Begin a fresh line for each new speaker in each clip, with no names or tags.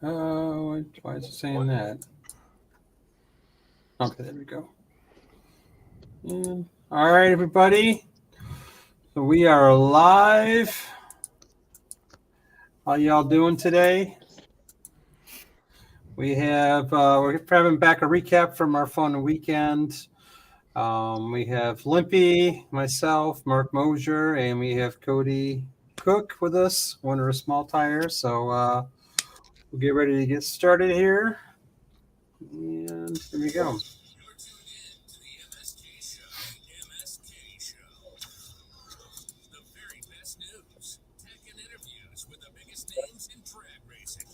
Why is it saying that? Okay, there we go. All right, everybody. So we are live. How y'all doing today? We're having back a recap from our fun weekend. We have Limpy, myself, Mark Mosher, and we have Cody Cook with us, winner of Small Tire. So we'll get ready to get started here. And here we go.
You're tuned in to the MSK Show. MSK Show. The very best news, tech, and interviews with the biggest names in drag racing.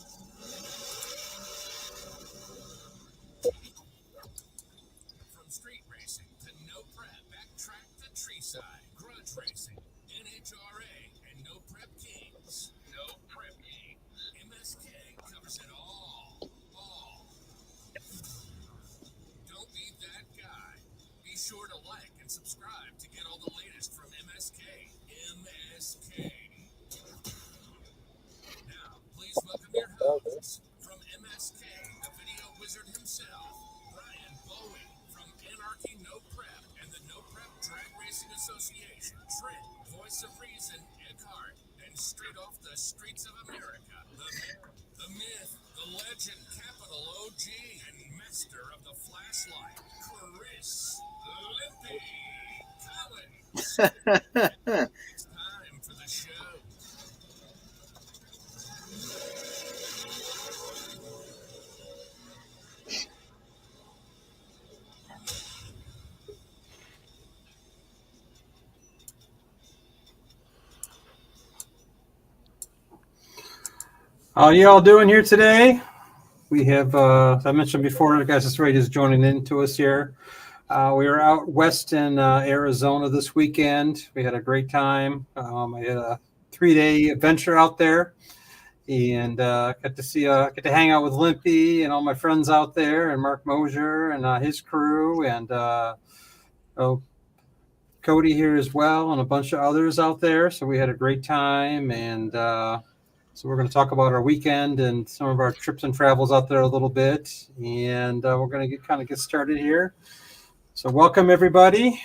From street racing to no prep, backtrack to treeside, grudge racing, NHRA, and no prep kings. No prep kings. MSK covers it all. Don't be that guy. Be sure to like and subscribe to get all the latest from MSK. MSK. Now, please welcome your hosts. From MSK, the video wizard himself, Brian Bowie. From Anarchy No Prep and the No Prep Drag Racing Association, Trent, voice of reason, Eckhart. And straight off the streets of America, the myth, the legend, capital OG, and master of the flashlight, Chris Limpy Collins. It's time for the show.
How y'all doing here today? We have, as I mentioned before, the guys that's ready is joining in to us here. We were out west in Arizona this weekend. We had a great time. I had a 3-day adventure out there, and got to hang out with Limpy and all my friends out there, and Mark Mosher and his crew, and Cody here as well, and a bunch of others out there. So we had a great time, and so we're going to talk about our weekend and some of our trips and travels out there a little bit, and we're going to get started here. So welcome everybody,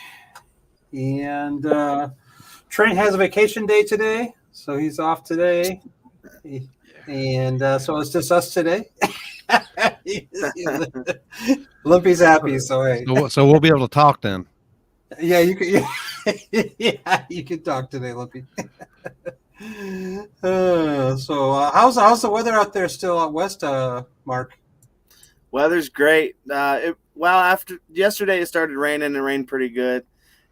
and Trent has a vacation day today, so he's off today, and so it's just us today. Limpy's happy, so hey.
So we'll be able to talk then.
Yeah, you can. Yeah, you can talk today, Limpy. How's the weather out there still out west, Mark?
Weather's great. After yesterday it started raining and rained pretty good,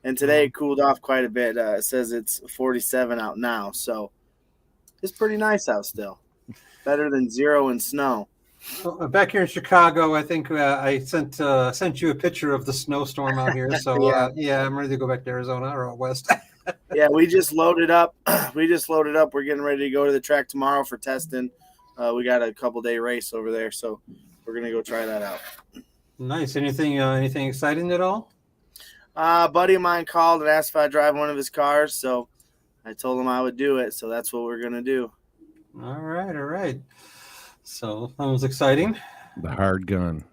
and today it cooled off quite a bit. It says it's 47 out now, so it's pretty nice out still. Better than 0 and snow.
Well, back here in Chicago, I think I sent you a picture of the snowstorm out here. So yeah, I'm ready to go back to Arizona or out west.
Yeah, we just loaded up. We're getting ready to go to the track tomorrow for testing. We got a couple-day race over there, so we're gonna go try that out.
Nice. Anything exciting at all?
A buddy of mine called and asked if I'd drive one of his cars, so I told him I would do it. So that's what we're gonna do.
All right. So that was exciting.
The hired gun.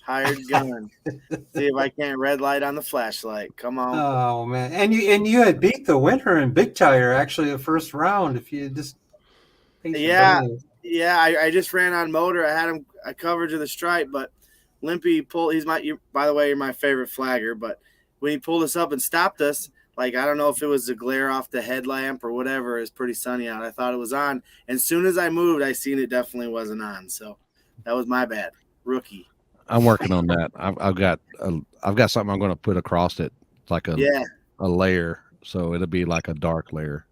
Hired gun. See if I can't red light on the flashlight. Come on.
Oh man, and you had beat the winner in Big Tire actually the first round. If you just
I just ran on motor. I had him a coverage of the stripe, but Limpy pulled. By the way, you're my favorite flagger. But when he pulled us up and stopped us, like I don't know if it was the glare off the headlamp or whatever. It's pretty sunny out. I thought it was on, and as soon as I moved, I seen it definitely wasn't on. So that was my bad, rookie.
I'm working on that. I've got something I'm going to put across it. It's like a layer, so it'll be like a dark layer.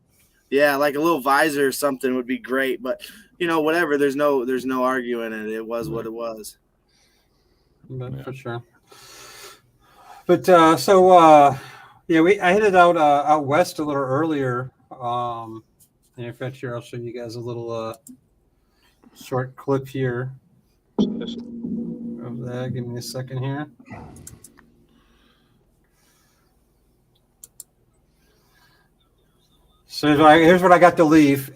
Yeah, like a little visor or something would be great. But whatever. There's no arguing it. It was what it was.
For sure. But I headed out west a little earlier. And in fact, here I'll show you guys a little short clip here of that. Give me a second here. So here's what I got to leave.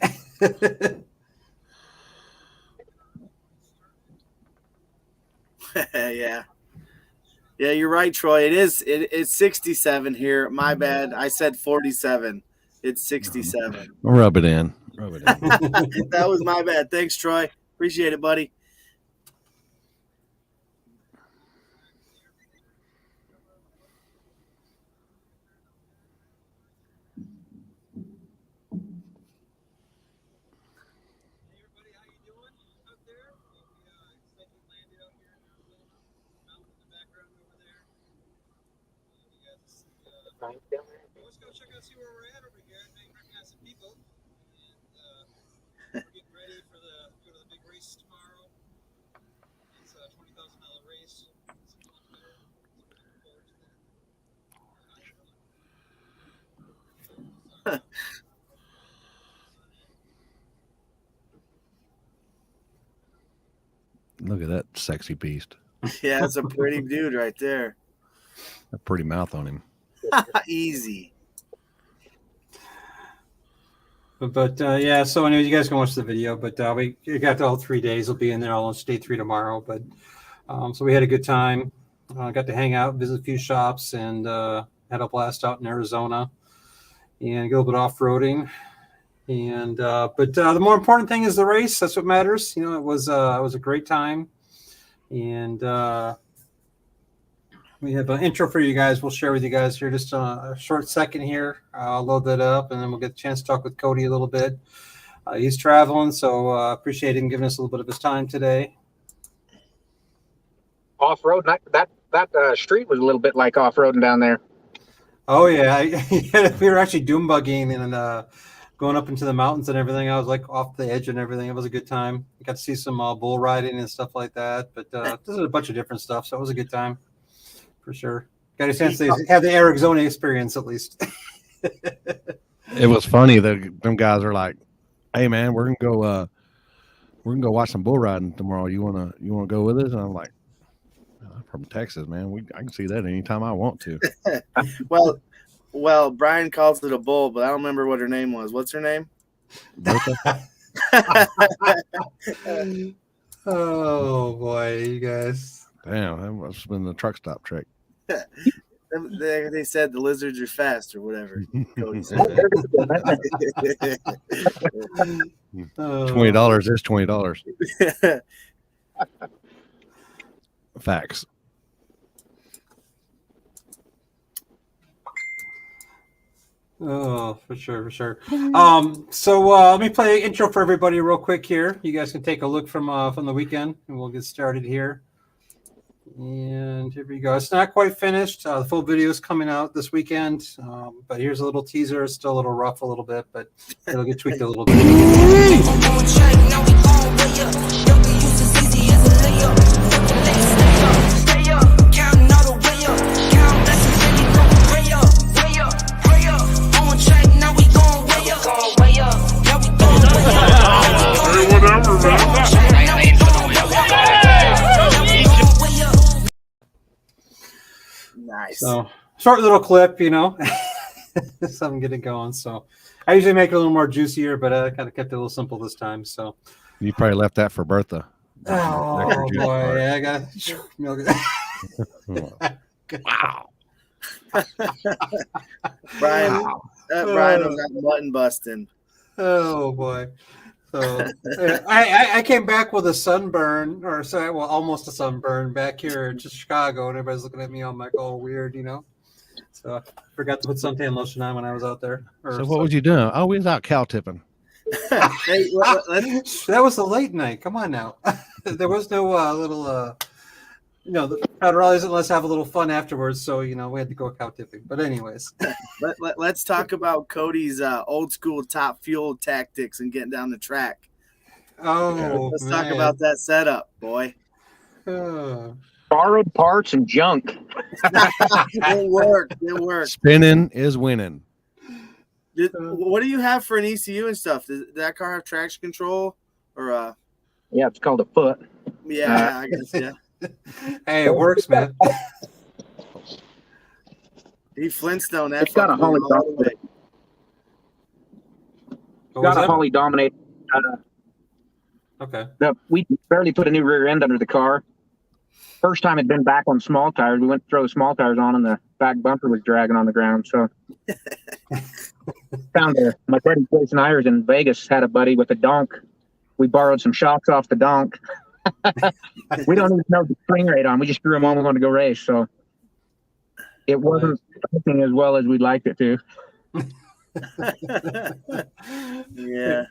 Yeah. Yeah, you're right, Troy. It's 67 here. My bad. I said 47. It's 67.
Rub it in.
That was my bad. Thanks, Troy. Appreciate it, buddy.
Let's go check out, see where we're at over here. I know you recognize some people. And we're getting ready for go to the big race tomorrow. It's a $20,000 race. It's a fun fair.
Look at that sexy beast.
Yeah, that's a pretty dude right there.
A pretty mouth on him.
Easy.
But yeah, so anyways, you guys can watch the video. But we got all 3 days. We'll be in there all on day 3 tomorrow. But so we had a good time. Got to hang out, visit a few shops, and had a blast out in Arizona and get a little bit off-roading. And but the more important thing is the race. That's what matters. You know, it was a great time. And we have an intro for you guys. We'll share with you guys here just a short second here. I'll load that up, and then we'll get a chance to talk with Cody a little bit. He's traveling, so appreciate him giving us a little bit of his time today.
Off-road, that street was a little bit like off-roading down there.
Oh, yeah. We were actually dune buggying and going up into the mountains and everything. I was like off the edge and everything. It was a good time. Got to see some bull riding and stuff like that. But this is a bunch of different stuff, so it was a good time. For sure. Got a chance to have the Arizona experience at least.
It was funny that them guys are like, "Hey man, we're gonna go watch some bull riding tomorrow. You wanna go with us?" And I'm like, "I'm from Texas, man. I can see that anytime I want to."
Well, Brian calls it a bull, but I don't remember what her name was. What's her name?
Oh boy, you guys.
Damn, that must have been the truck stop trick.
They said the lizards are fast or whatever. Cody said.
$20 is $20. Facts.
Oh, for sure. So let me play an intro for everybody real quick here. You guys can take a look from the weekend, and we'll get started here. And here we go. It's not quite finished. The full video is coming out this weekend, but here's a little teaser. It's still a little rough a little bit, but it'll get tweaked a little bit.
Nice.
So short little clip, something getting going. So I usually make it a little more juicier, but I kind of kept it a little simple this time. So
You probably left that for Bertha.
oh boy, yeah, I got milk it.
Wow.
Brian was that button busting.
Oh boy. So I came back with a sunburn, almost a sunburn back here to Chicago, and everybody's looking at me all all weird, So I forgot to put suntan lotion on when I was out there.
So what was you doing? Oh, we was out cow tipping.
Hey,
that was the late night. Come on now. There was no little the crowd rallies and let's have a little fun afterwards. So, we had to go cow tipping. But anyways.
Let's talk about Cody's old school top fuel tactics and getting down the track.
Oh,
let's talk about that setup, boy.
Borrowed parts and junk.
It worked.
Spinning is winning.
What do you have for an ECU and stuff? Does that car have traction control or
Yeah, it's called a foot.
Yeah, I guess, yeah.
Hey, it works, man.
He Flintstone that.
It's got a Holly dominate. Holly dominate.
Okay.
We barely put a new rear end under the car. First time I'd been back on small tires. We went to throw the small tires on, and the back bumper was dragging on the ground. So found my buddy Jason Ayers in Vegas had a buddy with a donk. We borrowed some shocks off the donk. We don't even know the spring rate on. We just threw them on. We wanted to go race. So it wasn't working as well as we'd liked it to.
Yeah.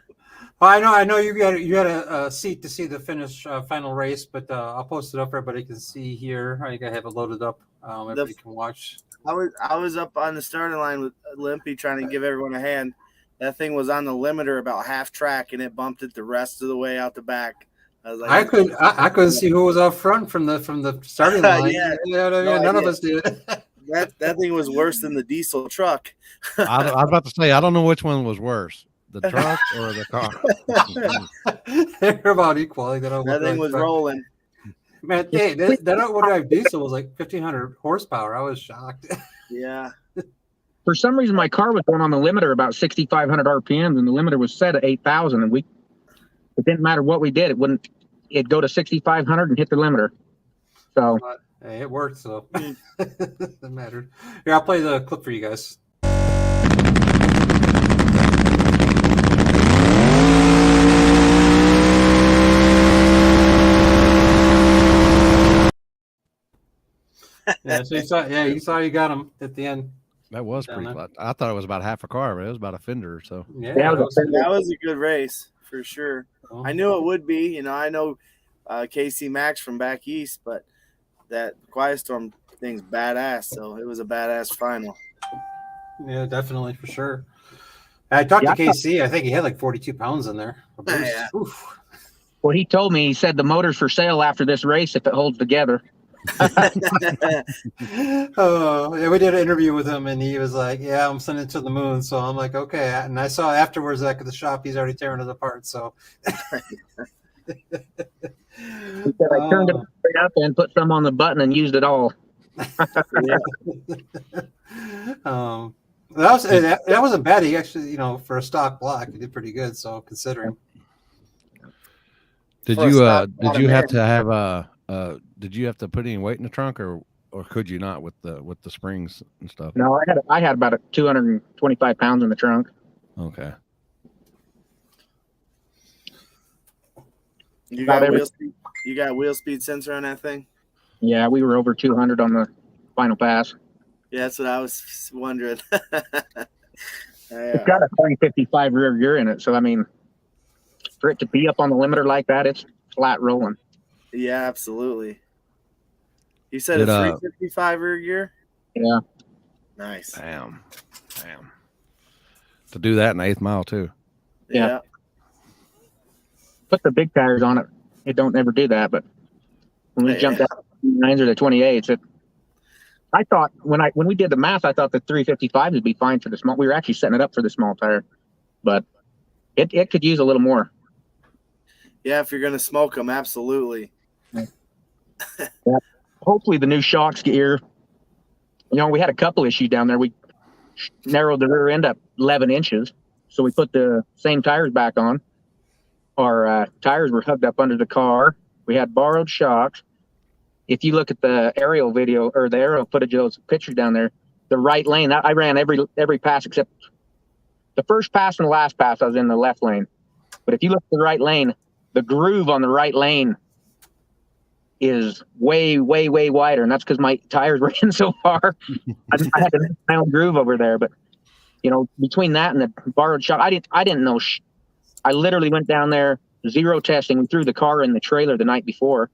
Well, I know you had a seat to see the finish final race, but I'll post it up. Everybody can see here. I think I have it loaded up. Everybody can watch.
I was up on the starting line with Limpy trying to give everyone a hand. That thing was on the limiter about half track, and it bumped it the rest of the way out the back. I was like,
I couldn't see who was out front from the starting line.
Yeah.
You know what I mean? None of us did.
That thing was worse than the diesel truck.
I was about to say, I don't know which one was worse, the truck or the car.
They're about equal.
That thing was rolling.
Man, hey, that all-wheel drive diesel was like 1,500 horsepower. I was shocked.
Yeah.
For some reason, my car was going on the limiter about 6,500 RPMs, and the limiter was set at 8,000. And it didn't matter what we did; it'd go to 6,500 and hit the limiter. So
hey, it worked. So doesn't matter. Here, I'll play the clip for you guys. Yeah, so you saw you got him at the end.
That was pretty flat. I thought it was about half a car, but it was about a fender. So
Yeah,
that was a good race for sure. I knew it would be. I know KC Max from back east, but that Quiet Storm thing's badass. So it was a badass final.
Yeah, definitely for sure. I talked to KC. I think he had like 42 pounds in there.
Yeah.
Well, he told me, he said the motor's for sale after this race if it holds together.
Oh, yeah, we did an interview with him, and he was like, "Yeah, I'm sending it to the moon." So I'm like, "Okay." And I saw afterwards, like at the shop, he's already tearing it apart. So
He said, I turned it straight up and put some on the button and used it all.
that wasn't bad. He actually, for a stock block, he did pretty good. So considering.
Did you have to put any weight in the trunk, or could you not with the springs and stuff?
No, I had about 225 pounds in the trunk.
Okay.
You got wheel speed sensor on that thing?
Yeah, we were over 200 on the final pass.
Yeah, that's what I was wondering.
It's got a 355 rear gear in it, so I mean, for it to be up on the limiter like that, it's flat rolling.
Yeah, absolutely. You said a 355 rear gear?
Yeah.
Nice.
Damn. To do that in the 8th mile too.
Yeah.
Put the big tires on it. It don't ever do that, but when we jumped out the 9s or the 28s, I thought when we did the math, I thought the 355 would be fine for the small. We were actually setting it up for the small tire, but it could use a little more.
Yeah, if you're gonna smoke them, absolutely.
Yeah. Hopefully the new shocks gear. We had a couple issues down there. We narrowed the rear end up 11 inches, so we put the same tires back on. Our tires were hugged up under the car. We had borrowed shocks. If you look at the aerial video or the aerial footage of those pictures down there, the right lane, I ran every pass except the first pass and the last pass. I was in the left lane. But if you look at the right lane, the groove on the right lane is way, way, way wider, and that's because my tires were in so far. I had to make my own groove over there, but between that and the borrowed shock, I didn't know. I literally went down there, zero testing. We threw the car in the trailer the night before,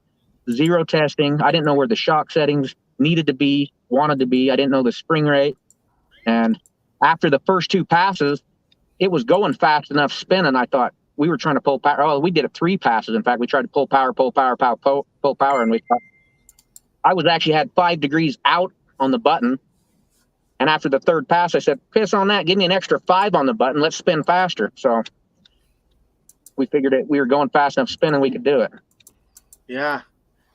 zero testing. I didn't know where the shock settings needed to be, wanted to be. I didn't know the spring rate, and after the first 2 passes, it was going fast enough spinning. I thought we were trying to pull power. Oh, we did it 3 passes. In fact, we tried to pull power, and I was actually had 5 degrees out on the button. And after the 3rd pass, I said, piss on that. Give me an extra 5 on the button. Let's spin faster. So we figured we were going fast enough spinning, we could do it.
Yeah.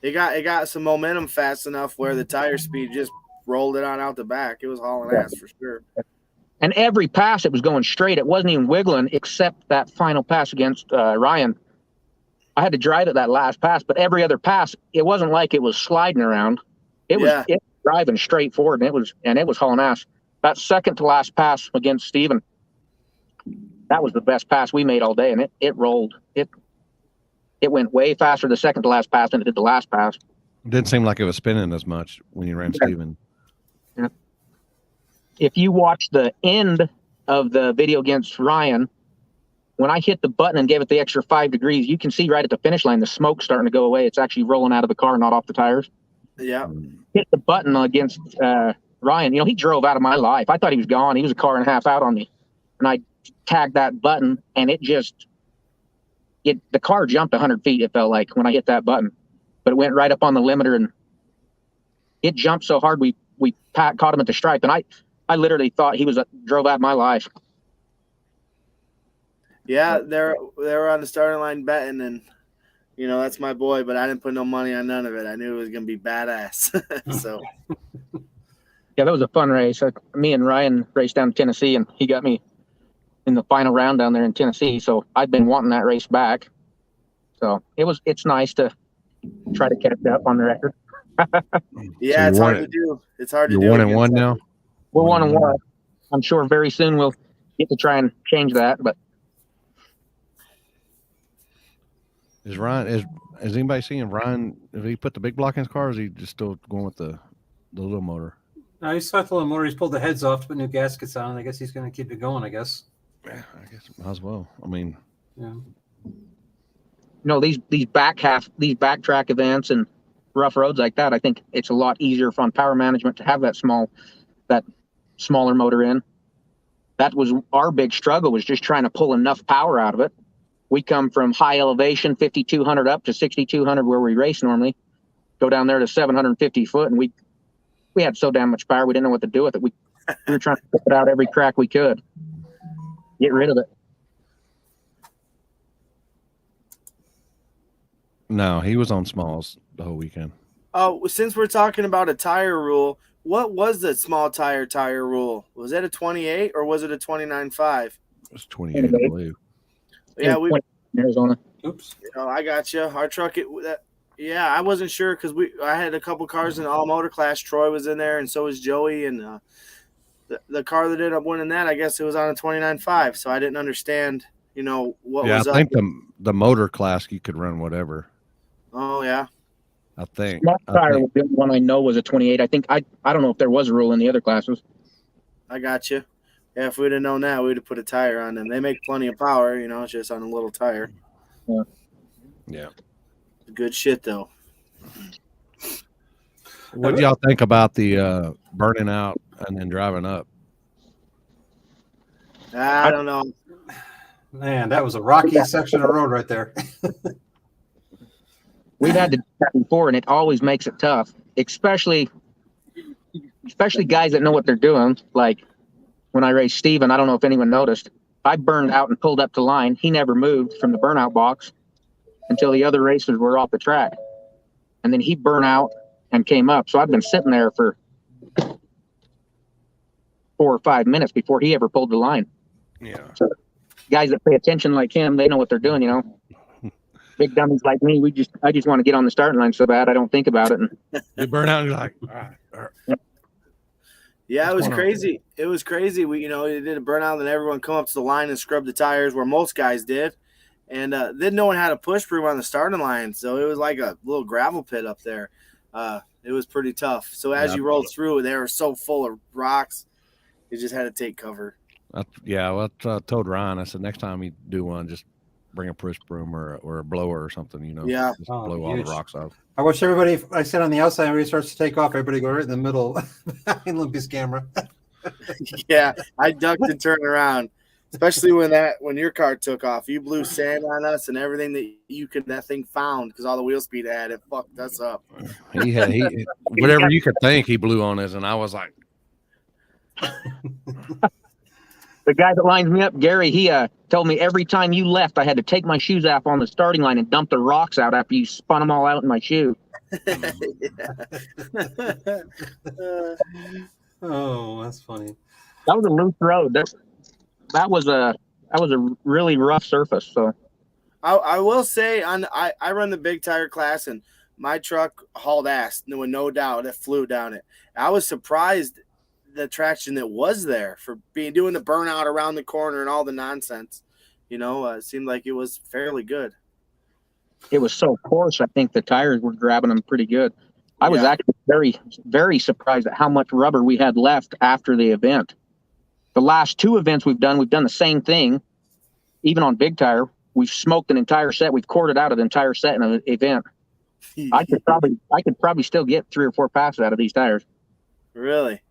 It got some momentum fast enough where the tire speed just rolled it on out the back. It was hauling ass for sure.
And every pass, it was going straight. It wasn't even wiggling except that final pass against Ryan. I had to drive it that last pass, but every other pass, it wasn't like it was sliding around. It was driving straight forward, and it was hauling ass. That second to last pass against Steven, that was the best pass we made all day, and it rolled. It went way faster the second to last pass than it did the last pass.
It didn't seem like it was spinning as much when you ran Steven.
Yeah. If you watch the end of the video against Ryan, when I hit the button and gave it the extra 5 degrees, you can see right at the finish line the smoke starting to go away. It's actually rolling out of the car, not off the tires.
Yeah.
Hit the button against Ryan. You know, he drove out of my life. I thought he was gone. He was a car and a half out on me. And I tagged that button, and the car jumped 100 feet, it felt like, when I hit that button. But it went right up on the limiter, and it jumped so hard we caught him at the stripe. And I literally thought he drove out of my life.
Yeah, they were on the starting line betting, and you know that's my boy. But I didn't put no money on none of it. I knew it was gonna be badass. So
yeah, that was a fun race. Me and Ryan raced down to Tennessee, and he got me in the final round down there in Tennessee. So I'd been wanting that race back. So it's nice to try to catch up on the record.
Yeah, it's hard to do. It's hard to do.
You're 1-1 now.
We're 1-1. I'm sure very soon we'll get to try and change that, but.
Is anybody seeing Ryan? If he put the big block in his car, or is he just still going with the little motor?
No, he's got the little motor. He's pulled the heads off to put new gaskets on. I guess he's going to keep it going, I guess.
Yeah, I guess might as well. I mean,
yeah.
These backtrack events and rough roads like that, I think it's a lot easier on power management to have that smaller motor in. That was our big struggle, was just trying to pull enough power out of it. We come from high elevation, 5,200 up to 6,200 where we race normally, go down there to 750 foot, and we had so damn much power we didn't know what to do with it. We were trying to put out every crack we could, get rid of it.
No, he was on smalls the whole weekend.
Oh, since we're talking about a tire rule, what was the small tire rule? Was it a 28 or was it a 29.5?
It was 28, I believe.
Yeah, we
Arizona.
Oops.
I got you. Our truck. I wasn't sure because I had a couple cars in the all motor class. Troy was in there, and so was Joey. And the car that ended up winning that, I guess it was on a 29.5. So I didn't understand, what was up.
I think the motor class you could run whatever.
Oh yeah.
I think.
My tire was the only one I know was a 28. I think I don't know if there was a rule in the other classes.
I got you. Yeah, if we'd have known that, we'd have put a tire on them. They make plenty of power, it's just on a little tire.
Yeah.
Good shit, though.
What do y'all think about the burning out and then driving up?
I don't know.
Man, that was a rocky section of road right there.
We've had to do that before, and it always makes it tough, especially guys that know what they're doing, like when I raced Steven, I don't know if anyone noticed, I burned out and pulled up to line. He never moved from the burnout box until the other racers were off the track. And then he burned out and came up. So I've been sitting there for 4 or 5 minutes before he ever pulled the line.
Yeah.
So guys that pay attention like him, they know what they're doing, Big dummies like me, I just want to get on the starting line so bad I don't think about it. And
You burn out and you're like, all right.
Yeah, it was crazy. It was crazy. We, they did a burnout, and everyone come up to the line and scrub the tires where most guys did. And then no one had a push broom on the starting line. So it was like a little gravel pit up there. It was pretty tough. So as you rolled through, they were so full of rocks, you just had to take cover.
I told Ryan, I said, next time you do one, just bring a push broom or a blower or something,
Yeah.
Just blow all the rocks off.
I wish everybody, I sit on the outside, everybody starts to take off, everybody go right in the middle behind Limpy's camera.
Yeah, I ducked and turned around, especially when your car took off. You blew sand on us and everything that thing found, because all the wheel speed it had, it fucked us up.
He whatever you could think he blew on us, and I was like,
the guy that lines me up, Gary, he told me every time you left, I had to take my shoes off on the starting line and dump the rocks out after you spun them all out in my shoe.
Oh, that's funny.
That was a loose road. That was a really rough surface. So
I will say I run the big tire class, and my truck hauled ass, no doubt. It flew down it. I was surprised the traction that was there for doing the burnout around the corner and all the nonsense. It seemed like it was fairly good.
It was so coarse. I think the tires were grabbing them pretty good. I was actually very, very surprised at how much rubber we had left after the event. The last 2 events we've done the same thing. Even on big tire, we've smoked an entire set. We've corded out an entire set in an event. I could probably still get 3 or 4 passes out of these tires.
Really?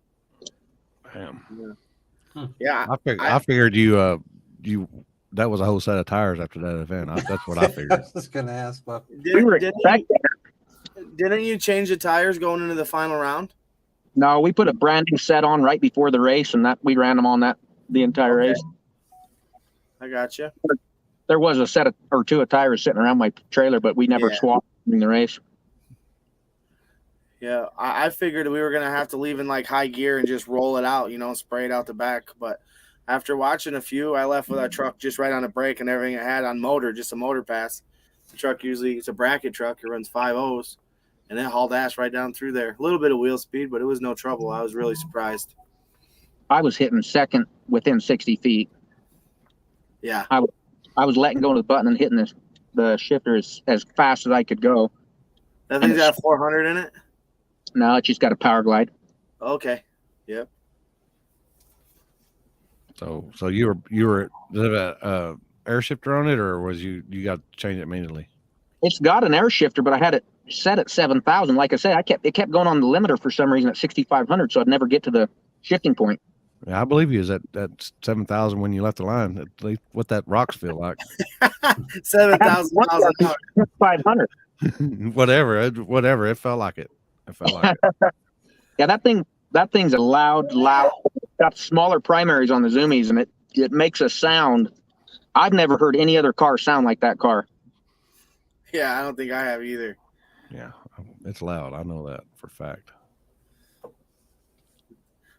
Damn.
Yeah.
I figured you that was a whole set of tires after that event. That's what I
I
figured.
was just gonna ask, but
Didn't you change the tires going into the final round?
No, we put a brand new set on right before the race, and that we ran them on that the entire race.
I got you.
There was a set or 2 of tires sitting around my trailer, but we never swapped in the race.
Yeah, I figured we were gonna have to leave in like high gear and just roll it out, spray it out the back. But after watching a few, I left with our truck just right on a brake and everything it had on motor, just a motor pass. The truck it's a bracket truck. It runs 5.0s, and it hauled ass right down through there. A little bit of wheel speed, but it was no trouble. I was really surprised.
I was hitting second within 60 feet.
Yeah.
I was letting go of the button and hitting the shifter as fast as I could go.
That thing's got 400 in it?
No, it just got a power glide.
Okay. Yep.
So you were did it have a air shifter on it, or was you got to change it manually?
It's got an air shifter, but I had it set at 7,000. Like I said, it kept going on the limiter for some reason at 6,500, so I'd never get to the shifting point.
Yeah, I believe you is at 7,000 when you left the line. At least what that rocks feel like.
7,000 miles an hour.
500.
whatever. It felt like it.
Yeah, that thing's a loud. Got smaller primaries on the zoomies, and it makes a sound. I've never heard any other car sound like that car.
Yeah, I don't think I have either.
Yeah, it's loud. I know that for a fact.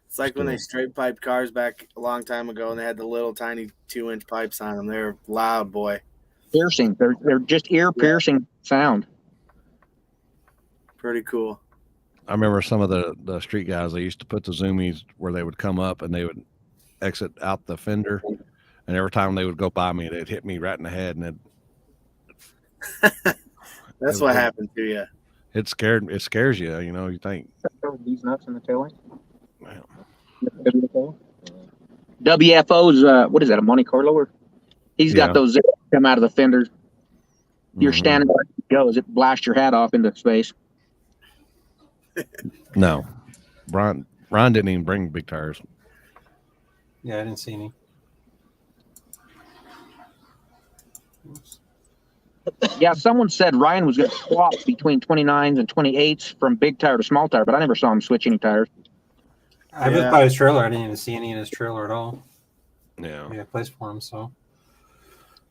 It's like when they straight piped cars back a long time ago, and they had the little tiny 2-inch pipes on them. They're loud, boy.
Piercing. They're just ear piercing sound.
Pretty cool.
I remember some of the street guys, they used to put the zoomies where they would come up and they would exit out the fender, and every time they would go by me, they'd hit me right in the head, and
That's what happened to you.
It scares you. You think
These nuts in the tail light.
Wow.
WFO's what is that, a Monte Carlo? Or he's got those zips come out of the fenders. You're standing where it goes, it blasts your hat off into space.
No, Ron didn't even bring big tires.
Yeah, I didn't see any.
Yeah, someone said Ryan was going to swap between 29s and 28s from big tire to small tire, but I never saw him switch any tires.
I was by his trailer. I didn't even see any in his trailer at all.
Yeah.
We had a place for him, so.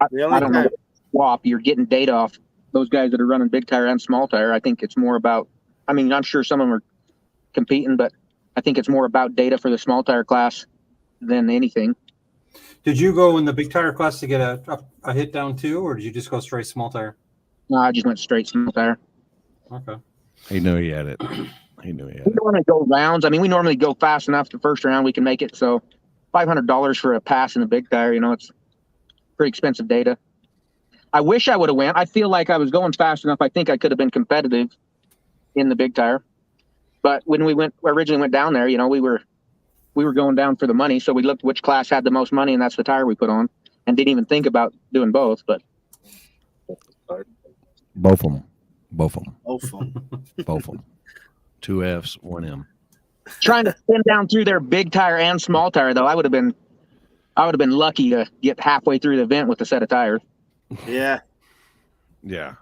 I don't know. Swap, you're getting data off those guys that are running big tire and small tire. I think it's more about, I'm sure some of them are competing, but I think it's more about data for the small tire class than anything.
Did you go in the big tire class to get a hit down too, or did you just go straight small tire?
No, I just went straight small tire.
Okay.
He knew he had it. We
don't want to go rounds. We normally go fast enough the first round we can make it. So $500 for a pass in the big tire, it's pretty expensive data. I wish I would have went. I feel like I was going fast enough. I think I could have been competitive in the big tire. But when we originally went down there, we were going down for the money. So we looked which class had the most money, and that's the tire we put on, and didn't even think about doing both. But
both of them.
Both of them.
2 Fs, 1 M.
Trying to spin down through their big tire and small tire, though, I would have been lucky to get halfway through the event with a set of tires.
Yeah.
Yeah.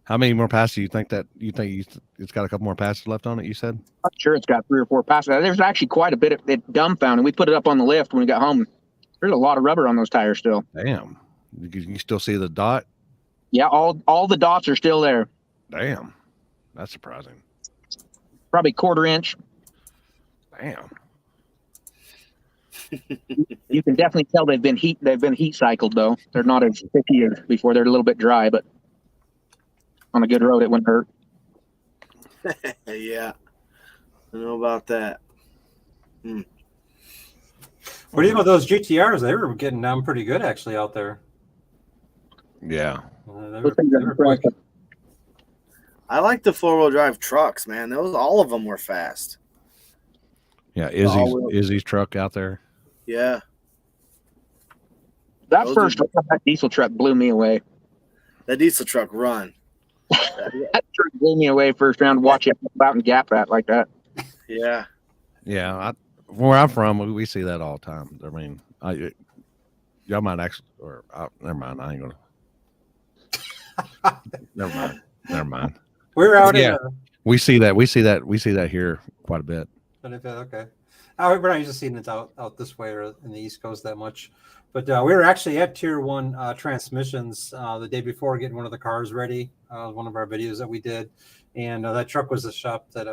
How many more passes do you think it's got a couple more passes left on it, you said?
I'm sure it's got 3 or 4 passes. There's actually quite a bit of it dumbfounded. We put it up on the lift when we got home. There's a lot of rubber on those tires still.
Damn. You still see the dot?
Yeah, all the dots are still there.
Damn. That's surprising.
Probably 1/4 inch.
Damn.
You can definitely tell they've been heat cycled though. They're not as sticky as before. They're a little bit dry, but on a good road it wouldn't hurt.
Yeah, I know about that.
What do you think about those GTRs? They were getting down pretty good actually out there.
Yeah.
They were quick.
I like the 4-wheel drive trucks, man. All of them were fast.
Yeah,
all-wheel.
Izzy's truck out there.
Yeah.
That
Those
first that diesel truck blew me away.
That diesel truck run.
That truck blew me away first round. Watch it about and gap that like that.
Yeah.
Yeah, where I'm from, we see that all the time. I mean, y'all might actually, never mind. I ain't gonna. Never mind.
We were out in.
We see that here quite a bit.
Okay. We're not used to seeing it out this way or in the East Coast that much. But we were actually at Tier 1 Transmissions the day before getting one of the cars ready. One of our videos that we did. And that truck was the shop that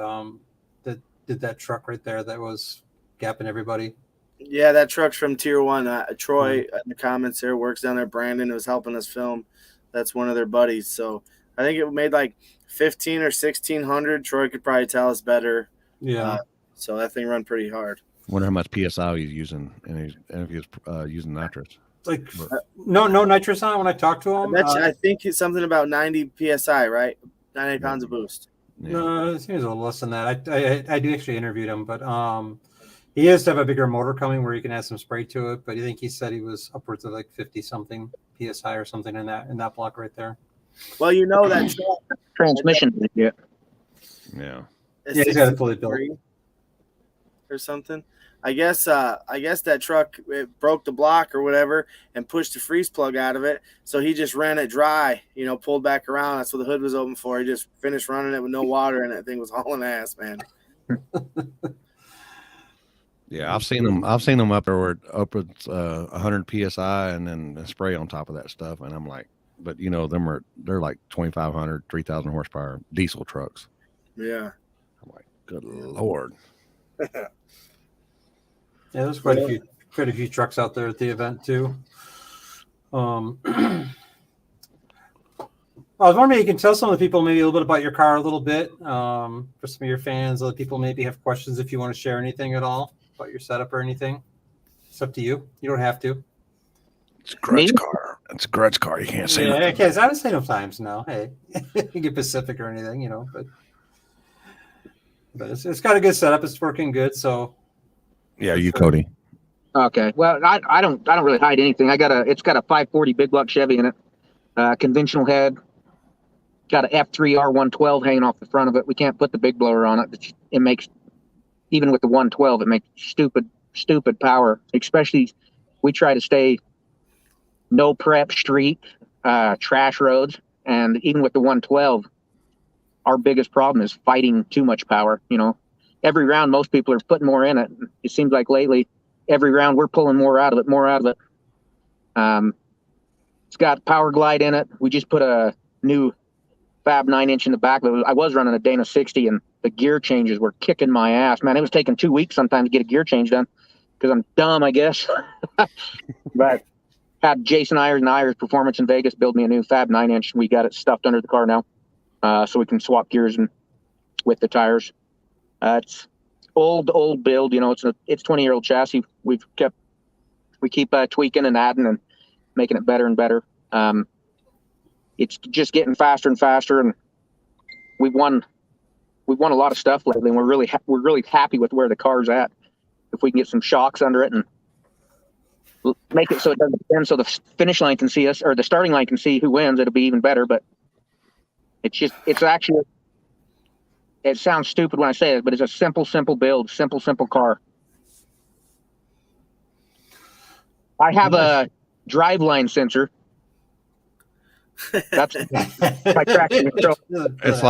did that truck right there that was gapping everybody.
Yeah, that truck's from Tier 1. Troy in the comments there works down there. Brandon was helping us film. That's one of their buddies. So I think it made like 15 or 1,600. Troy could probably tell us better.
Yeah.
So that thing run pretty hard.
Wonder how much PSI he's using, and if he's using nitrous.
Like no nitrous on it when I talked to him.
I think it's something about 90 PSI, right? 90 pounds of boost.
Yeah.
No, it seems a little less than that. I do actually interviewed him, but he is to have a bigger motor coming where you can add some spray to it. But I think he said he was upwards of like 50 something PSI or something in that block right there.
Well, you know that
Transmission. Yeah.
Yeah.
He's got it fully built
or something. I guess that truck broke the block or whatever and pushed the freeze plug out of it. So he just ran it dry, pulled back around. That's what the hood was open for. He just finished running it with no water, and that thing was hauling ass, man.
Yeah, I've seen them up there where upwards 100 PSI and then a spray on top of that stuff, and I'm like, but they're like 2,500, 3,000 horsepower diesel trucks.
Yeah.
I'm like, good Lord.
Yeah, there's quite a few trucks out there at the event too. I was wondering if you can tell some of the people maybe a little bit about your car a little bit. For some of your fans, other people maybe have questions if you want to share anything at all about your setup or anything. It's up to you. You don't have to.
It's a grudge car. It's a grudge car. You can't say nothing.
Okay, I would say no times now. Hey, you can get Pacific or anything, but it's got a good setup. It's working good, so.
Yeah, you, Cody.
Okay. Well, I don't really hide anything. It's got a 540 big block Chevy in it. Conventional head. Got an F3 R112 hanging off the front of it. We can't put the big blower on it. It makes, even with the 112, it makes stupid power. Especially, we try to stay no prep street, trash roads, and even with the 112, our biggest problem is fighting too much power. Every round, most people are putting more in it. It seems like lately, every round we're pulling more out of it. It's got power glide in it. We just put a new Fab 9-inch in the back. I was running a Dana 60, and the gear changes were kicking my ass. Man, it was taking 2 weeks sometimes to get a gear change done because I'm dumb, I guess. But had Jason Ayers and Ayers Performance in Vegas build me a new Fab 9-inch. We got it stuffed under the car now, so we can swap gears and with the tires. It's old build, it's 20-year-old chassis. We keep tweaking and adding and making it better and better. It's just getting faster and faster, and we've won a lot of stuff lately, and we're really happy with where the car's at. If we can get some shocks under it and make it so it doesn't spin, so the finish line can see us, or the starting line can see who wins, it'll be even better. But it sounds stupid when I say it, but it's a simple build, simple car. I have a driveline sensor. That's my traction control.
It's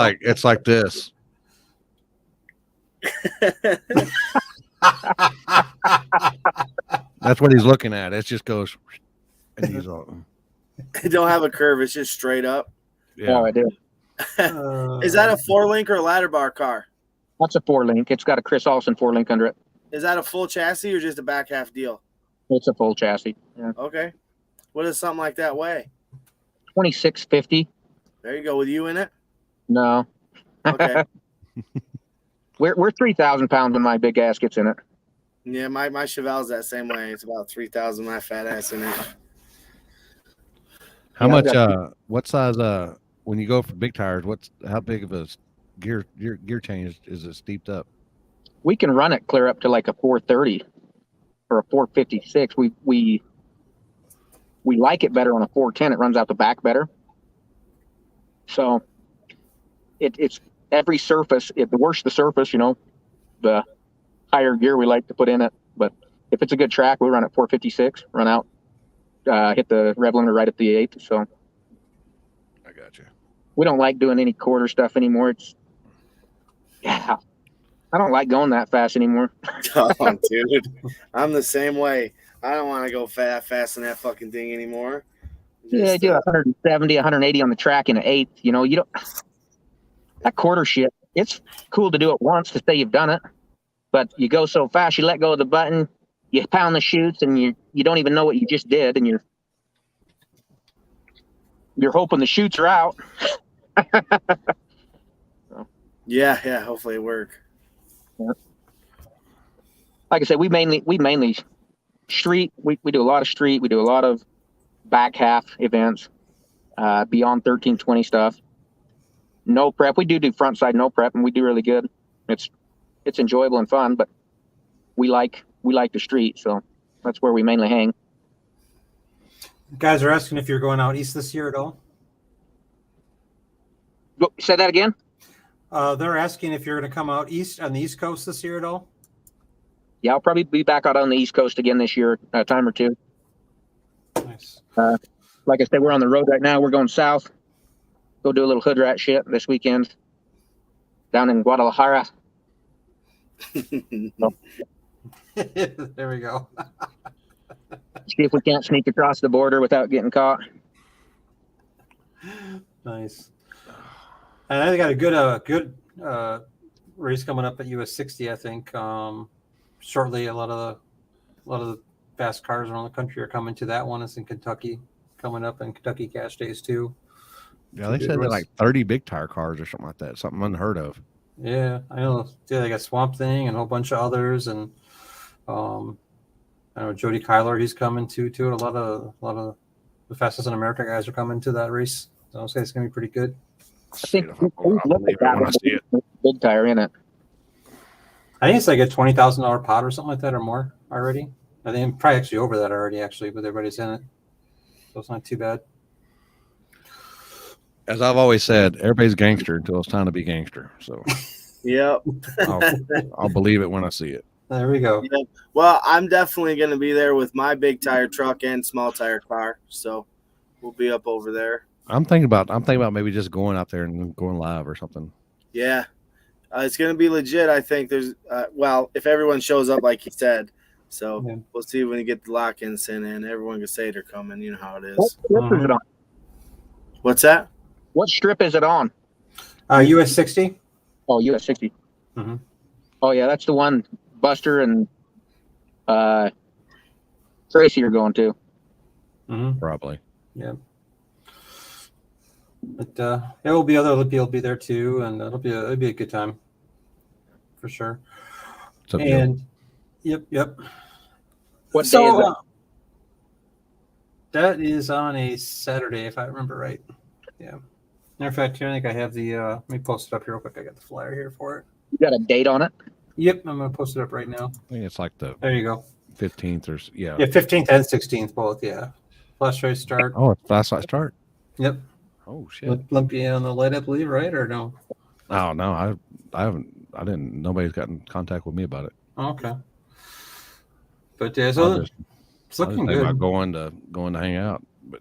like this. That's what he's looking at. It just goes, and he's all.
It don't have a curve. It's just straight up.
Yeah,
I do.
Is that a 4-link or a ladder bar car?
That's a 4-link. It's got a Chris Olson 4-link under it.
Is that a full chassis or just a back half deal?
It's a full chassis. Yeah.
Okay. What does something like that weigh?
2650.
There you go. With you in it?
No.
Okay.
We're 3,000 pounds when my big ass gets in it.
Yeah, my Chevelle's that same way. It's about 3,000. My fat ass in it.
How
Yeah,
much?
I've
What size? When you go for big tires, how big of a gear change is it steeped up?
We can run it clear up to like a 430 or a 456. We like it better on a 410. It runs out the back better. So it's every surface. The worse the surface, the higher gear we like to put in it. But if it's a good track, we run at 456. Run out, hit the rev limiter right at the 8th. So
I got you.
we don't like doing any quarter stuff anymore. I don't like going that fast anymore.
Oh, dude. I'm the same way. I don't want to go fast in that fucking thing anymore.
Yeah, do 170, 180 on the track in an 8th. You don't that quarter shit. It's cool to do it once to say you've done it, but you go so fast, you let go of the button, you pound the chutes, and you don't even know what you just did, and you're hoping the chutes are out.
Yeah. Hopefully it work.
Like I said, we mainly street. We do a lot of street. We do a lot of back half events, beyond 1320 stuff. No prep. We do front side no prep, and we do really good. It's enjoyable and fun, but we like the street, so that's where we mainly hang.
Guys are asking if you're going out east this year at all.
Say that again.
They're asking if you're going to come out east on the East Coast this year at all.
Yeah, I'll probably be back out on the East Coast again this year, a time or two.
Nice.
Like I said, we're on the road right now. We're going south. Go do a little hood rat shit this weekend down in Guadalajara.
There we go.
See if we can't sneak across the border without getting caught.
Nice. And I got a good race coming up at US 60. I think shortly a lot of the fast cars around the country are coming to that one. It's in Kentucky coming up, and Kentucky Cash Days too.
Yeah, they said they're like 30 big tire cars or something like that. Something unheard of.
Yeah, I know. Yeah, they got Swamp Thing and a whole bunch of others, and I know Jody Gaylord, he's coming too. A lot of the fastest in America guys are coming to that race. So I'll say it's gonna be pretty good.
I think
I'll believe it when I see it.
big tire in it.
I think it's like a $20,000 pot or something like that, or more already. I think probably actually over that already, but everybody's in it, so it's not too bad.
As I've always said, everybody's gangster until it's time to be gangster. So
Yep.
I'll believe it when I see it.
There we go.
Yep. Well, I'm definitely going to be there with my big tire truck and small tire car, so we'll be up over there.
I'm thinking about maybe just going out there and going live or something.
Yeah. It's going to be legit. I think there's if everyone shows up like he said. So
Yeah.
We'll see when you get the lock-ins in, and everyone can say they're coming. You know how it
What
is.
strip is it on?
What's that?
What strip is it on?
US 60.
Oh, US 60.
Mhm.
Oh, yeah, that's the one Buster and Tracy are going to.
Mm-hmm.
Probably.
Yeah. But there will be other Limpy will be there too, and it'll be a good time for sure.
What's up, Joe?
And yep.
What day is that?
That is on a Saturday, if I remember right. Yeah. Matter of fact, I think I have the. Let me post it up here real quick. I got the flyer here for it.
You got a date on it?
Yep, I'm gonna post it up right now.
I think it's like the
There you go.
15th or
Yeah, 15th and 16th both. Yeah. Flash race start.
Oh, it's last night start.
Yep.
Oh shit.
Limpy on the light, I believe, right or no?
Oh no, I haven't. I didn't. Nobody's gotten in contact with me about it.
Oh, okay. But yeah, so it's looking
think about
good.
going to hang out, but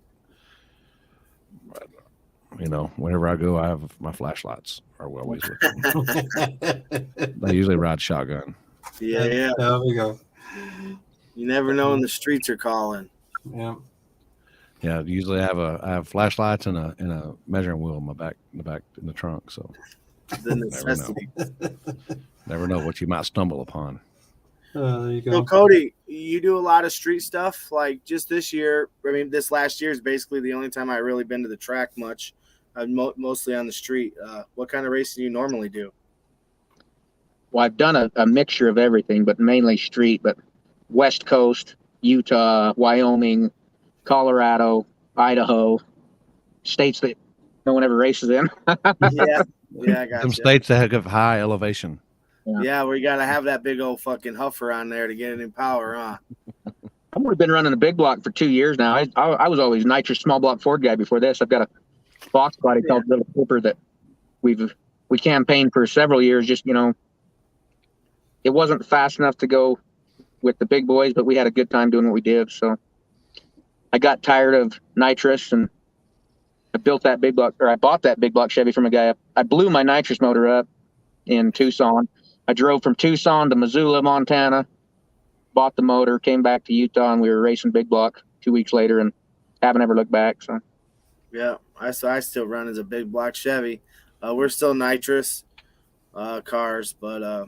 whenever I go, I have my flashlights are always with me. They usually ride shotgun.
Yeah.
There we go.
You never know when the streets are calling.
Yeah.
Yeah, usually I have flashlights and a measuring wheel in the trunk. So
The necessity.
never know what you might stumble upon.
There you
So
go.
Cody, you do a lot of street stuff. Like just this year, I mean, this last year is basically the only time I really been to the track much. I'm mostly on the street. What kind of racing do you normally do?
Well, I've done a mixture of everything, but mainly street. But West Coast, Utah, Wyoming, Colorado, Idaho, states that no one ever races in.
Yeah, I got
Some
you.
states that have high elevation.
Yeah, where you got to have that big old fucking huffer on there to get it in power, huh?
I've only been running a big block for 2 years now. I was always nitrous small block Ford guy before this. I've got a box body called Little Cooper that we campaigned for several years. Just it wasn't fast enough to go with the big boys, but we had a good time doing what we did. So I got tired of nitrous and I bought that big block Chevy from a guy. I blew my nitrous motor up in Tucson. I drove from Tucson to Missoula, Montana, bought the motor, came back to Utah, and we were racing big block 2 weeks later and haven't ever looked back. So
Yeah, I still run as a big block Chevy. We're still nitrous cars, but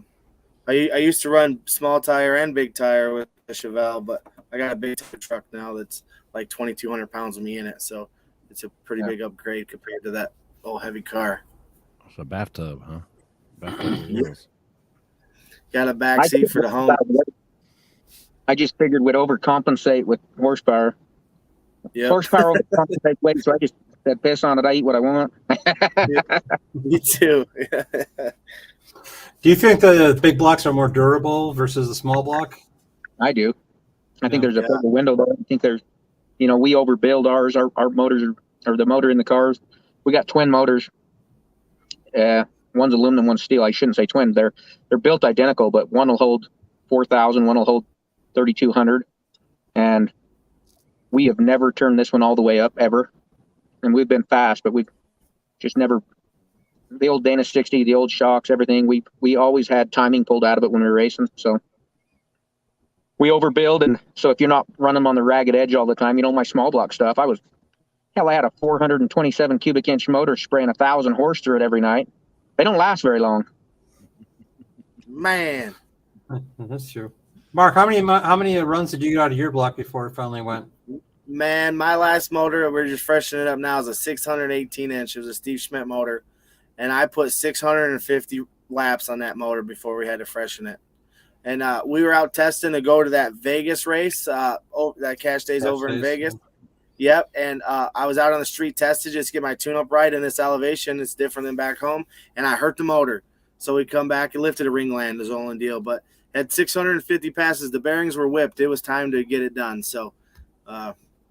I used to run small tire and big tire with the Chevelle, but I got a big truck now that's like 2,200 pounds with me in it, so it's a pretty big upgrade compared to that old heavy car.
It's a bathtub, huh? Bathtub wheels.
Got a back seat for the home.
I just figured we'd overcompensate with horsepower.
Yep.
Horsepower overcompensates weight, so I just said, piss on it. I eat what I want.
Me too.
Do you think the big blocks are more durable versus the small block?
I do. I think there's a bigger window though. I think there's, we overbuild ours. Our motors are the motor in the cars. We got twin motors. One's aluminum, one's steel. I shouldn't say twin. They're built identical, but one will hold 4,000, one will hold 3,200. And we have never turned this one all the way up ever. And we've been fast, but we've just never. The old Dana 60, the old shocks, everything. We always had timing pulled out of it when we were racing. So we overbuild, and so if you're not running them on the ragged edge all the time, my small block stuff. I had a 427 cubic inch motor spraying 1,000 horse through it every night. They don't last very long.
Man,
That's true. Mark, how many runs did you get out of your block before it finally went?
Man, my last motor, we're just freshening it up now, is a 618 inch. It was a Steve Schmidt motor, and I put 650 laps on that motor before we had to freshen it. And we were out testing to go to that Vegas race, that Cash Days over in Vegas. Yep, and I was out on the street testing just to get my tune-up right in this elevation. It's different than back home, and I hurt the motor. So we come back and lifted a ringland, is the only deal. But at 650 passes, the bearings were whipped. It was time to get it done. So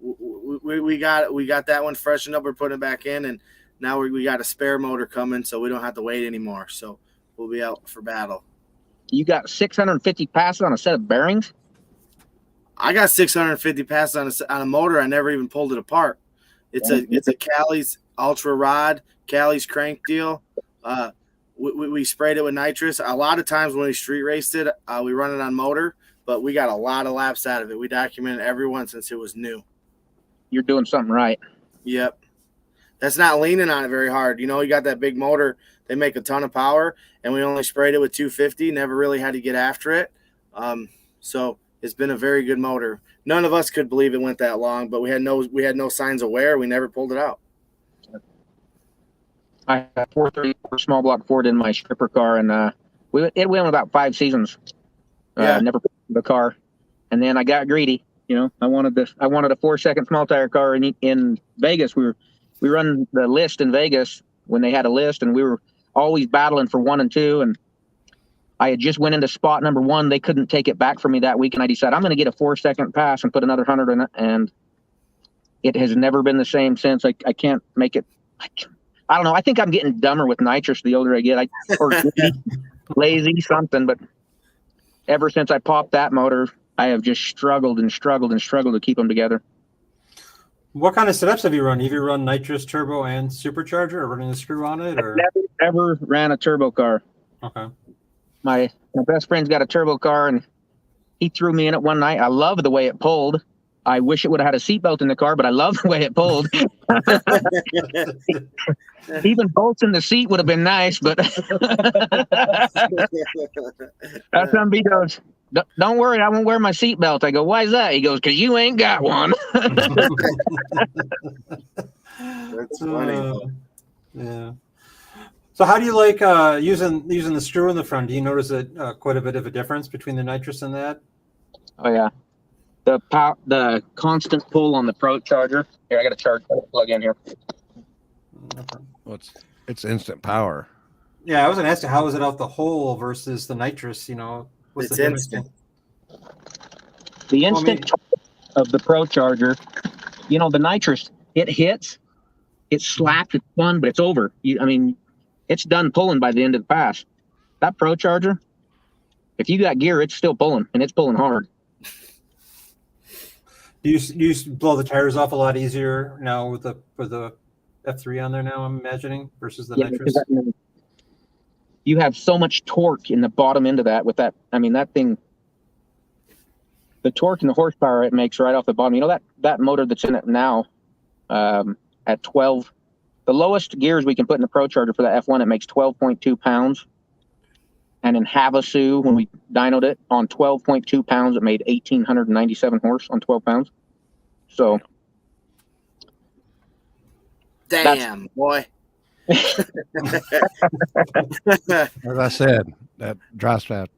we got that one freshened up. We're putting it back in, and now we got a spare motor coming, so we don't have to wait anymore. So we'll be out for battle.
You got 650 passes on a set of bearings?
I got 650 passes on a motor. I never even pulled it apart. It's a Cali's Ultra Rod, Cali's crank deal. We sprayed it with nitrous. A lot of times when we street raced it, we run it on motor, but we got a lot of laps out of it. We documented every one since it was new.
You're doing something right.
Yep. That's not leaning on it very hard. You got that big motor. They make a ton of power, and we only sprayed it with 250. Never really had to get after it. So it's been a very good motor. None of us could believe it went that long, but we had no signs of wear. We never pulled it out.
I had 434 small block Ford in my stripper car, and it went about 5 seasons. Never pulled the car, and then I got greedy. I wanted a 4-second small tire car in Vegas. We run the list in Vegas when they had a list, and we were always battling for 1 and 2. And I had just went into spot number 1. They couldn't take it back from me that week, and I decided I'm going to get a 4-second pass and put another 100 in it. And it has never been the same since. I can't make it. I don't know. I think I'm getting dumber with nitrous the older I get. Or lazy, something. But ever since I popped that motor, I have just struggled to keep them together.
What kind of setups have you run? Have you run nitrous turbo and supercharger, or running a screw on it? Or?
I've never ever ran a turbo car.
Okay.
My best friend's got a turbo car, and he threw me in it one night. I love the way it pulled. I wish it would have had a seatbelt in the car, but I love the way it pulled. Even bolts in the seat would have been nice, but that's unbeatable. Don't worry, I won't wear my seatbelt. I go, why is that? He goes, because you ain't got one.
That's funny.
Yeah. So how do you like using the screw in the front? Do you notice quite a bit of a difference between the nitrous and that?
Oh yeah, the constant pull on the Pro Charger. Here, I got a plug in here.
Well, it's instant power.
Yeah, I was gonna ask you, how is it out the hole versus the nitrous? What's
It's
the difference?
instant.
The instant of the Pro Charger, the nitrous, it hits, it slaps, it's fun, but it's over. It's done pulling by the end of the pass. That Pro Charger, if you got gear, it's still pulling, and it's pulling hard.
Do you blow the tires off a lot easier now with the F3 on there now, I'm imagining, versus the nitrous?
Because you have so much torque in the bottom end of that with that. That thing, the torque and the horsepower it makes right off the bottom. That motor that's in it now at 12, the lowest gears we can put in the Pro Charger for the F1, it makes 12.2 pounds. And in Havasu, when we dynoed it on 12.2 pounds, it made 1,897 horse on 12 pounds. So,
damn, boy.
As I said, that dry strap.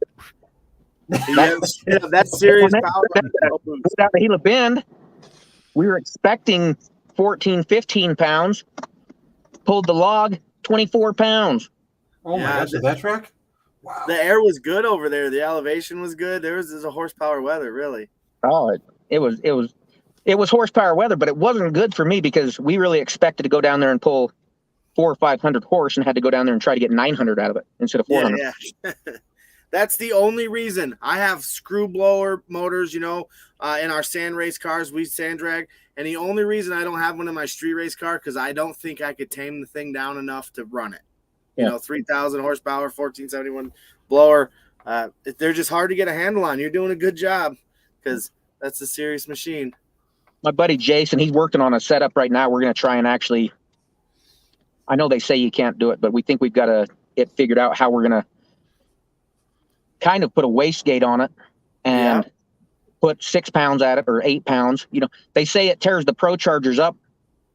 That's serious power.
Down the Gila Bend, we were expecting 14, 15 pounds. Pulled the log, 24 pounds.
Oh my gosh, is that track? Wow.
The air was good over there. The elevation was good. There's a horsepower weather, really.
Oh, it was horsepower weather, but it wasn't good for me because we really expected to go down there and pull 400 or 500 horse and had to go down there and try to get 900 out of it instead of 400.
Yeah. That's the only reason. I have screw blower motors, in our sand race cars, we sand drag. And the only reason I don't have one in my street race car, because I don't think I could tame the thing down enough to run it. 3,000 horsepower, 1471 blower. They're just hard to get a handle on. You're doing a good job because that's a serious machine.
My buddy Jason, he's working on a setup right now. We're going to try and actually, I know they say you can't do it, but we think we've got it figured out how we're going to kind of put a wastegate on it and put 6 pounds at it or 8 pounds. They say it tears the Pro Chargers up,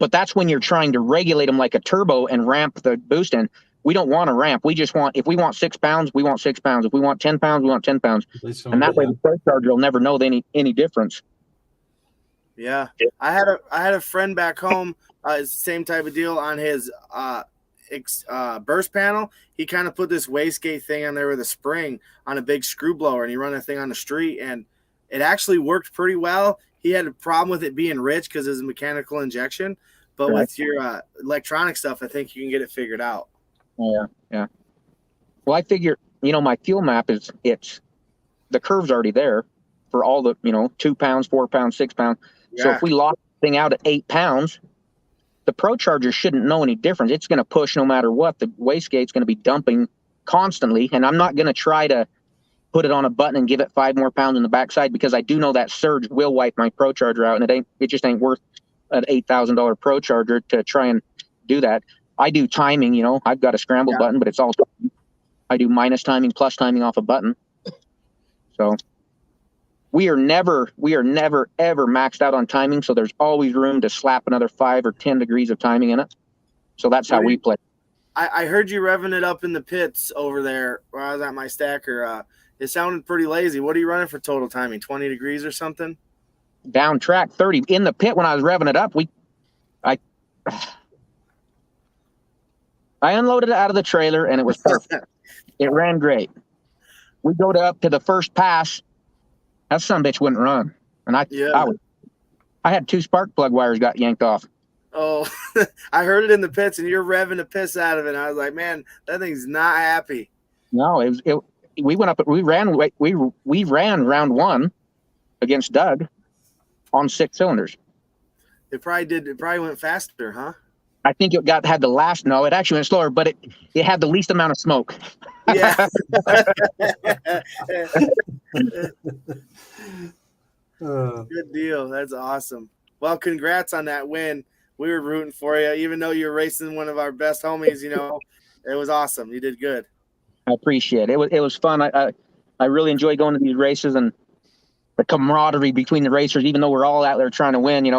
but that's when you're trying to regulate them like a turbo and ramp the boost in. We don't want to ramp. We just want, if we want 6 pounds, we want 6 pounds. If we want 10 pounds, we want 10 pounds. And that way the Pro Charger will never know any difference.
Yeah. I had a friend back home, same type of deal on his burst panel. He kind of put this wastegate thing on there with a spring on a big screw blower, and he run that thing on the street, and it actually worked pretty well. He had a problem with it being rich because it's a mechanical injection, but with your electronic stuff, I think you can get it figured out.
Yeah. Well, I figure, my fuel map it's the curve's already there for all the, 2 pounds, 4 pounds, 6 pounds. Yeah. So if we lock the thing out at 8 pounds, the Pro Charger shouldn't know any difference. It's going to push no matter what. The wastegate's going to be dumping constantly, and I'm not going to try to put it on a button and give it 5 more pounds in the backside because I do know that surge will wipe my Pro Charger out, and it just ain't worth an $8,000 Pro Charger to try and do that. I do timing, I've got a scramble button, but it's all I do minus timing, plus timing off a button. So we are never ever maxed out on timing. So there's always room to slap another 5 or 10 degrees of timing in it. So that's how we play.
I heard you revving it up in the pits over there where I was at my stacker. It sounded pretty lazy. What are you running for total timing? 20 degrees or something?
Down track 30 in the pit. When I was revving it up, I unloaded it out of the trailer and it was perfect. It ran great. We go up to the first pass. That sumbitch wouldn't run. And I had 2 spark plug wires got yanked off.
Oh, I heard it in the pits and you're revving the piss out of it. And I was like, man, that thing's not happy.
No, we went up, we ran round 1 against Doug on 6 cylinders.
It probably went faster, huh?
I think it had the last. No, it actually went slower, but it had the least amount of smoke.
Yeah. Good deal. That's awesome. Well, congrats on that win. We were rooting for you, even though you're racing one of our best homies. It was awesome. You did good.
I appreciate it. It was fun. I I really enjoy going to these races and the camaraderie between the racers, even though we're all out there trying to win,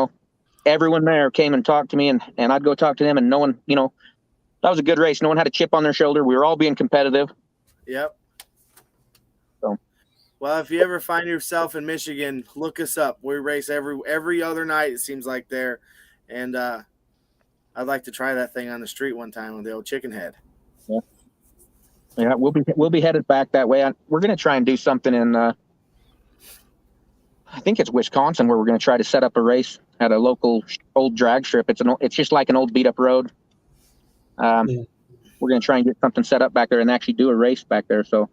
everyone there came and talked to me and I'd go talk to them and no one, that was a good race. No one had a chip on their shoulder. We were all being competitive.
Yep.
So,
well, if you ever find yourself in Michigan, look us up. We race every other night, it seems like there. And I'd like to try that thing on the street one time with the old chicken head.
Yeah, we'll be headed back that way. We're going to try and do something in I think it's Wisconsin, where we're going to try to set up a race at a local old drag strip. It's just like an old beat up road. We're going to try and get something set up back there and actually do a race back there. So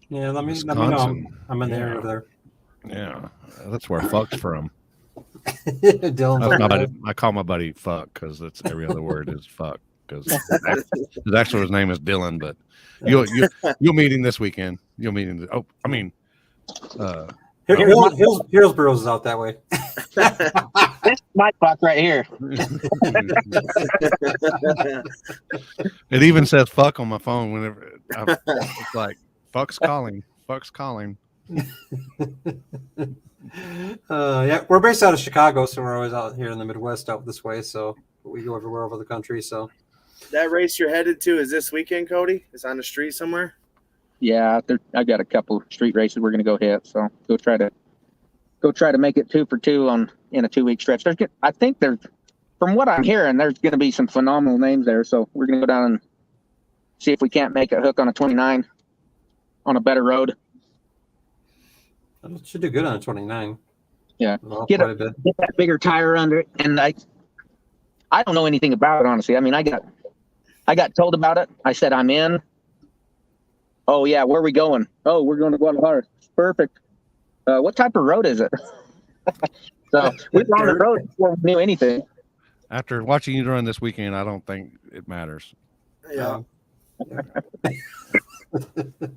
Yeah, let me know.
Wisconsin.
I'm in the area over there.
Yeah, that's where Fuck's from.
Dylan's
That's my
over
buddy,
there.
I call my buddy Fuck because that's every other word is fuck. Because his name is Dylan, but you'll meet him this weekend. You'll meet him.
Hillsboro's is out that way.
this is my Fuck right here.
It even says fuck on my phone whenever it's like Fuck's calling. Fuck's calling.
Yeah, we're based out of Chicago, so we're always out here in the Midwest out this way. So we go everywhere over the country. So
That race you're headed to is this weekend, Cody? It's on the street somewhere?
Yeah, I got a couple street races we're going to go hit. So go try to make it 2 for 2 in a 2-week stretch. I think from what I'm hearing, there's going to be some phenomenal names there. So we're going to go down and see if we can't make a hook on a 29 on a better road.
it should do good on a 29.
Yeah.
Well,
Get
quite a bit.
that bigger tire under it. And I don't know anything about it, honestly. I mean, I got told about it. I said, I'm in. Oh yeah, where are we going? Oh, we're going to Guadalajara. Perfect. What type of road is it? So we were on the road before we knew anything.
After watching you run this weekend, I don't think it matters.
Yeah.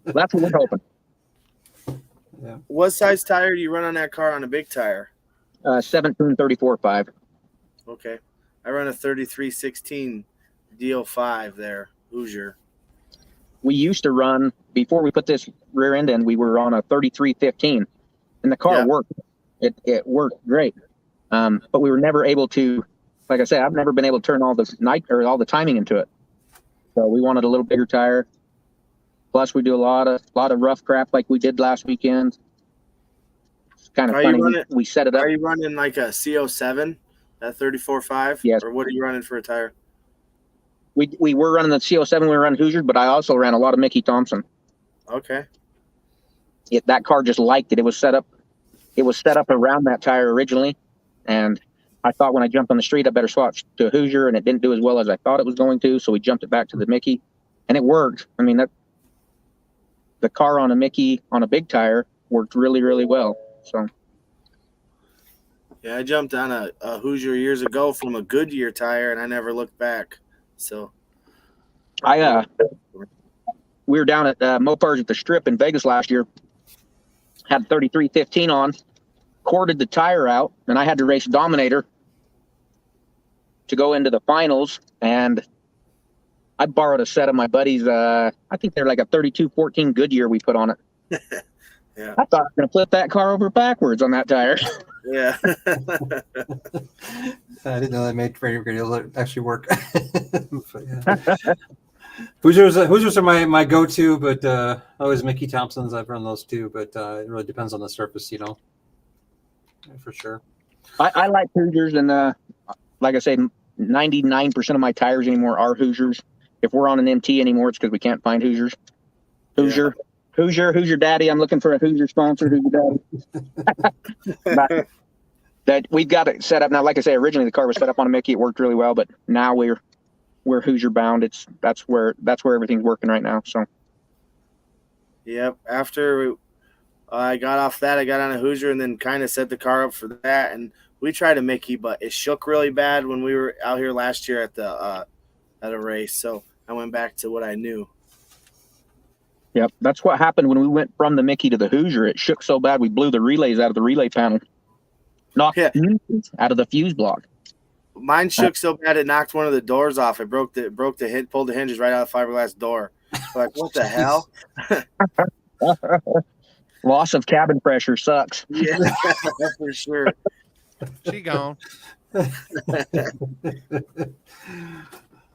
That's what we're hoping.
Yeah.
What size tire do you run on that car on a big tire?
1734.5.
Okay. I run a 3316 DO5 there, Hoosier.
We used to run, before we put this rear end in, we were on a 3315, and the car worked. It worked great. But we were never able to, like I said, I've never been able to turn all the timing into it. So we wanted a little bigger tire. Plus we do a lot of rough crap like we did last weekend. It's kind of funny. We set it up.
Are you running like a CO7 at 34.5?
Yes.
Or what are you running for a tire?
We were running the CO7, we were running Hoosiers, but I also ran a lot of Mickey Thompson.
Okay.
That car just liked it. It was set up around that tire originally, and I thought when I jumped on the street I better swap to a Hoosier, and it didn't do as well as I thought it was going to, so we jumped it back to the Mickey, and it worked. I mean, the car on a Mickey on a big tire worked really, really well. So
yeah, I jumped on a Hoosier years ago from a Goodyear tire, and I never looked back. So
we were down at Mopar's at the Strip in Vegas last year, had 3315 on, corded the tire out, and I had to race Dominator to go into the finals, and I borrowed a set of my buddies. I think they're like a 3214 Goodyear we put on it.
Yeah.
I thought I was going to flip that car over backwards on that tire.
Yeah.
I didn't know that made radio to actually work. But, yeah. Hoosiers are my go-to, but always Mickey Thompsons. I've run those too, but it really depends on the surface, for sure.
I like Hoosiers, and like I say, 99% of my tires anymore are Hoosiers. If we're on an MT anymore, it's because we can't find Hoosiers. Hoosier, Daddy. I'm looking for a Hoosier sponsor. Hoosier Daddy. That we've got it set up now. Like I say, originally the car was set up on a Mickey. It worked really well, but now we're Hoosier bound. That's where everything's working right now. So.
Yep. After I got off that, I got on a Hoosier and then kind of set the car up for that. And we tried a Mickey, but it shook really bad when we were out here last year at a race. So I went back to what I knew.
Yep, that's what happened when we went from the Mickey to the Hoosier. It shook so bad we blew the relays out of the relay panel, knocked the fuses out of the fuse block.
Mine shook so bad it knocked one of the doors off. It pulled the hinges right out of the fiberglass door. Like, what the hell?
Loss of cabin pressure sucks.
Yeah, for sure.
She gone.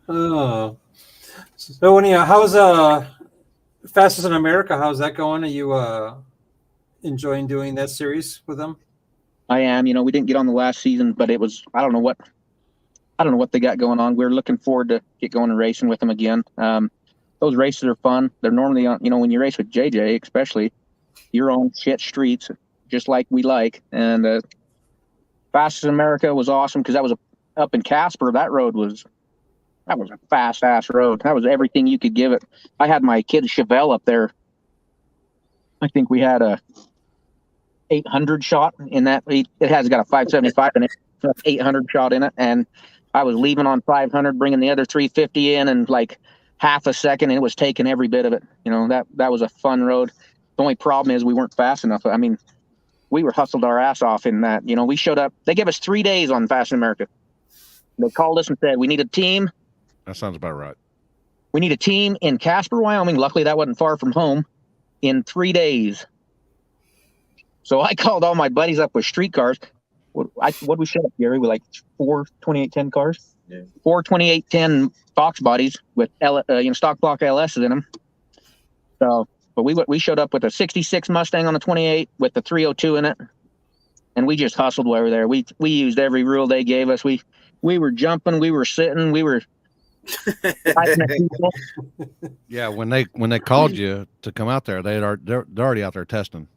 Oh, so when how's Fastest in America? How's that going? Are you enjoying doing that series with them?
I am. We didn't get on the last season, but it was. I don't know what they got going on. We're looking forward to get going and racing with them again. Those races are fun. They're normally on. When you race with JJ, especially, you're on shit streets, just like we like. And Fastest in America was awesome because that was up in Casper. That was a fast ass road. That was everything you could give it. I had my kid Chevelle up there. I think we had a 800 shot in that. It has got a 575 in it, 800 shot in it, and I was leaving on 500, bringing the other 350 in, and like half a second, and it was taking every bit of it. That was a fun road. The only problem is we weren't fast enough. I mean, we were hustled our ass off in that. We showed up. They gave us 3 days on Fast in America. They called us and said we need a team.
That sounds about right.
We need a team in Casper, Wyoming. Luckily, that wasn't far from home. In 3 days. So I called all my buddies up with street cars. What we showed up, Gary? With like 4 2810 cars. Yeah. 4 2810 box bodies with stock block LSs in them. So, but we showed up with a 66 Mustang on the 28 with the 302 in it, and we just hustled while we were there. We used every rule they gave us. We were jumping, we were sitting, we were.
Yeah, when they called you to come out there, they're already out there testing.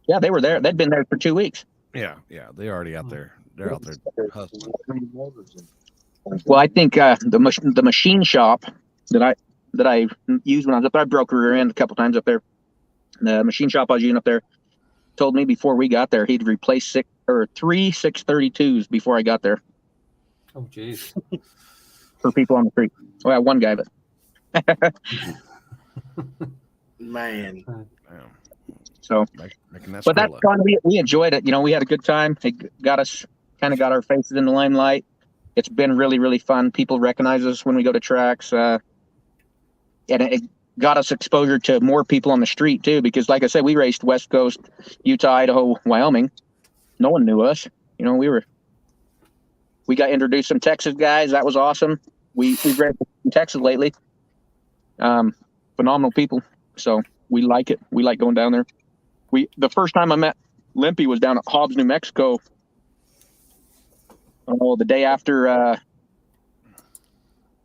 Yeah, they were there. They'd been there for 2 weeks.
Yeah, they're already out there. They're out there hustling.
Well, I think the machine shop that I used when I was up there, I broke rear end a couple times up there. The machine shop I was using up there told me before we got there he'd replace 3 632s before I got there.
Oh, jeez.
For people on the street. Well, one guy, but
man.
So, but that's fun. We enjoyed it. We had a good time. It got our faces in the limelight. It's been really, really fun. People recognize us when we go to tracks, and it got us exposure to more people on the street too. Because, like I said, we raced West Coast, Utah, Idaho, Wyoming. No one knew us. We got introduced to some Texas guys. That was awesome. We've raced in Texas lately. Phenomenal people. So we like it. We like going down there. The first time I met Limpy was down at Hobbs, New Mexico. The day after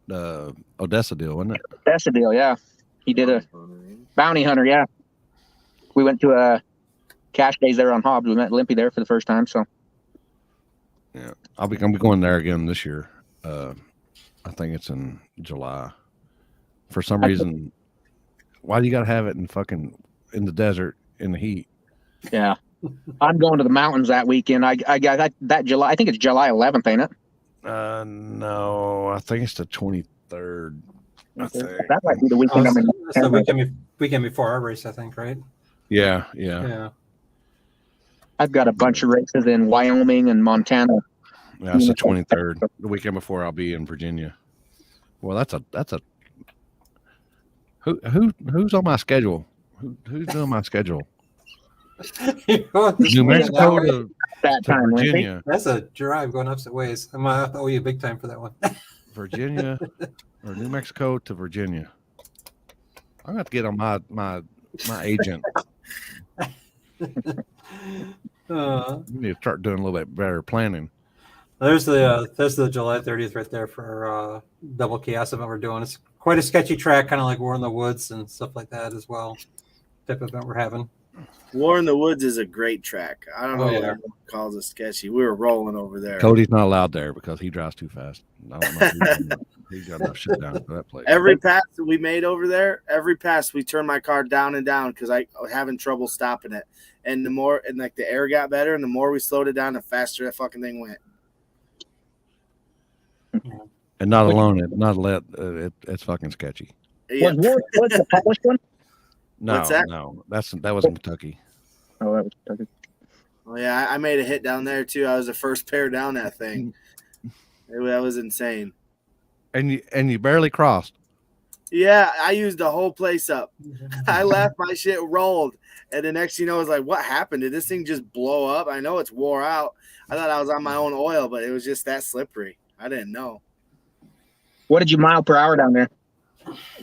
the Odessa deal, wasn't it?
Odessa deal, yeah. He did a bounty hunter, yeah. We went to a cash days there on Hobbs. We met Limpy there for the first time. So
yeah, I'll be going there again this year. I think it's in July. For some reason, why do you gotta have it in the desert in the heat?
Yeah, I'm going to the mountains that weekend. I got that July. I think it's July 11th, ain't it?
No, I think it's the 23rd. I think
that might be the weekend.
That's the weekend before our race, I think, right?
Yeah.
I've got a bunch of races in Wyoming and Montana.
Yeah, it's the 23rd. The weekend before, I'll be in Virginia. Well, that's a who's on my schedule? Who's doing my schedule? New Mexico to Virginia.
That's a drive going opposite ways. I might have to owe you big time for that one.
Virginia or New Mexico to Virginia. I'm gonna have to get on my agent. You need to start doing a little bit better planning.
There's the July 30th right there for double chaos event we're doing. It's quite a sketchy track, kind of like War in the Woods and stuff like that as well. Type of event we're having.
War in the Woods is a great track. I don't know what everyone calls it sketchy. We were rolling over there.
Cody's not allowed there because he drives too fast. I don't know if he's got enough shit down for that place.
Every pass that we made over there, we turned my car down and down because I was having trouble stopping it. And the air got better, and the more we slowed it down, the faster that fucking thing went.
And not alone, it's fucking sketchy.
Yeah. Was the published one?
No, that was in Kentucky.
Oh, that was Kentucky.
Oh yeah, I made a hit down there too. I was the first pair down that thing. That was insane.
And you barely crossed.
Yeah, I used the whole place up. I left, my shit rolled. And the next thing you know, I was like, what happened? Did this thing just blow up? I know it's wore out. I thought I was on my own oil, but it was just that slippery. I didn't know.
What did you mile per hour down there?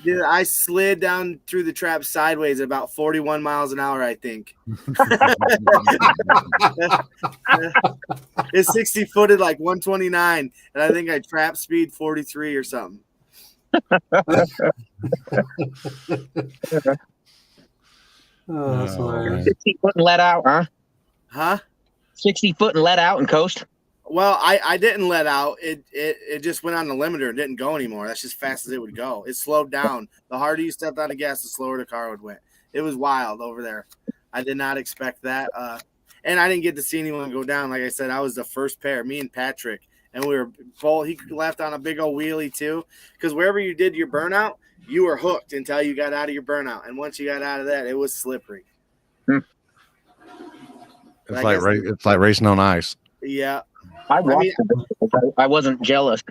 Dude, I slid down through the trap sideways at about 41 miles an hour, I think. It's 60 footed like 129, and I think I trap speed 43 or something.
Oh, that's hilarious.
60 foot and let out, huh?
Huh?
60 foot and let out and coast.
Well, I didn't let out. It just went on the limiter and didn't go anymore. That's just fast as it would go. It slowed down. The harder you stepped on the gas, the slower the car would went. It was wild over there. I did not expect that. And I didn't get to see anyone go down. Like I said, I was the first pair, me and Patrick. And we were both, he left on a big old wheelie too. Because wherever you did your burnout, you were hooked until you got out of your burnout. And once you got out of that, it was slippery.
It's like racing on ice.
Yeah.
I wasn't jealous.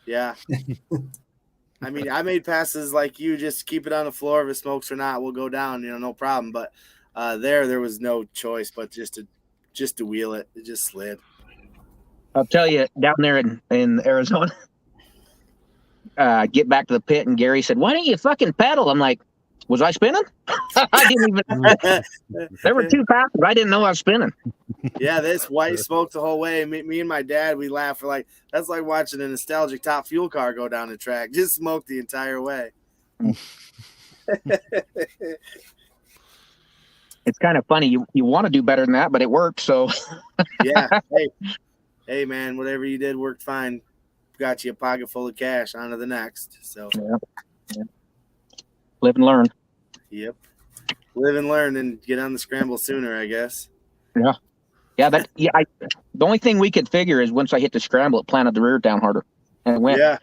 Yeah. I mean, I made passes like you, just keep it on the floor. If it smokes or not, we'll go down, no problem. But there was no choice but just to wheel it. It just slid.
I'll tell you, down there in Arizona, get back to the pit, and Gary said, "Why don't you fucking pedal?" I'm like, "Was I spinning?" I didn't even. There were two passes. I didn't know I was spinning.
Yeah, this white smoked the whole way. Me and my dad, we laughed. We're like, that's like watching a nostalgic Top Fuel car go down the track. Just smoked the entire way.
It's kind of funny. You want to do better than that, but it worked. So
yeah. Hey, man, whatever you did worked fine. Got you a pocket full of cash. On to the next. So
yeah. Live and learn.
Yep. Live and learn and get on the scramble sooner, I guess.
Yeah. Yeah, the only thing we could figure is once I hit the scramble, it planted the rear down harder, and it went.
Yeah.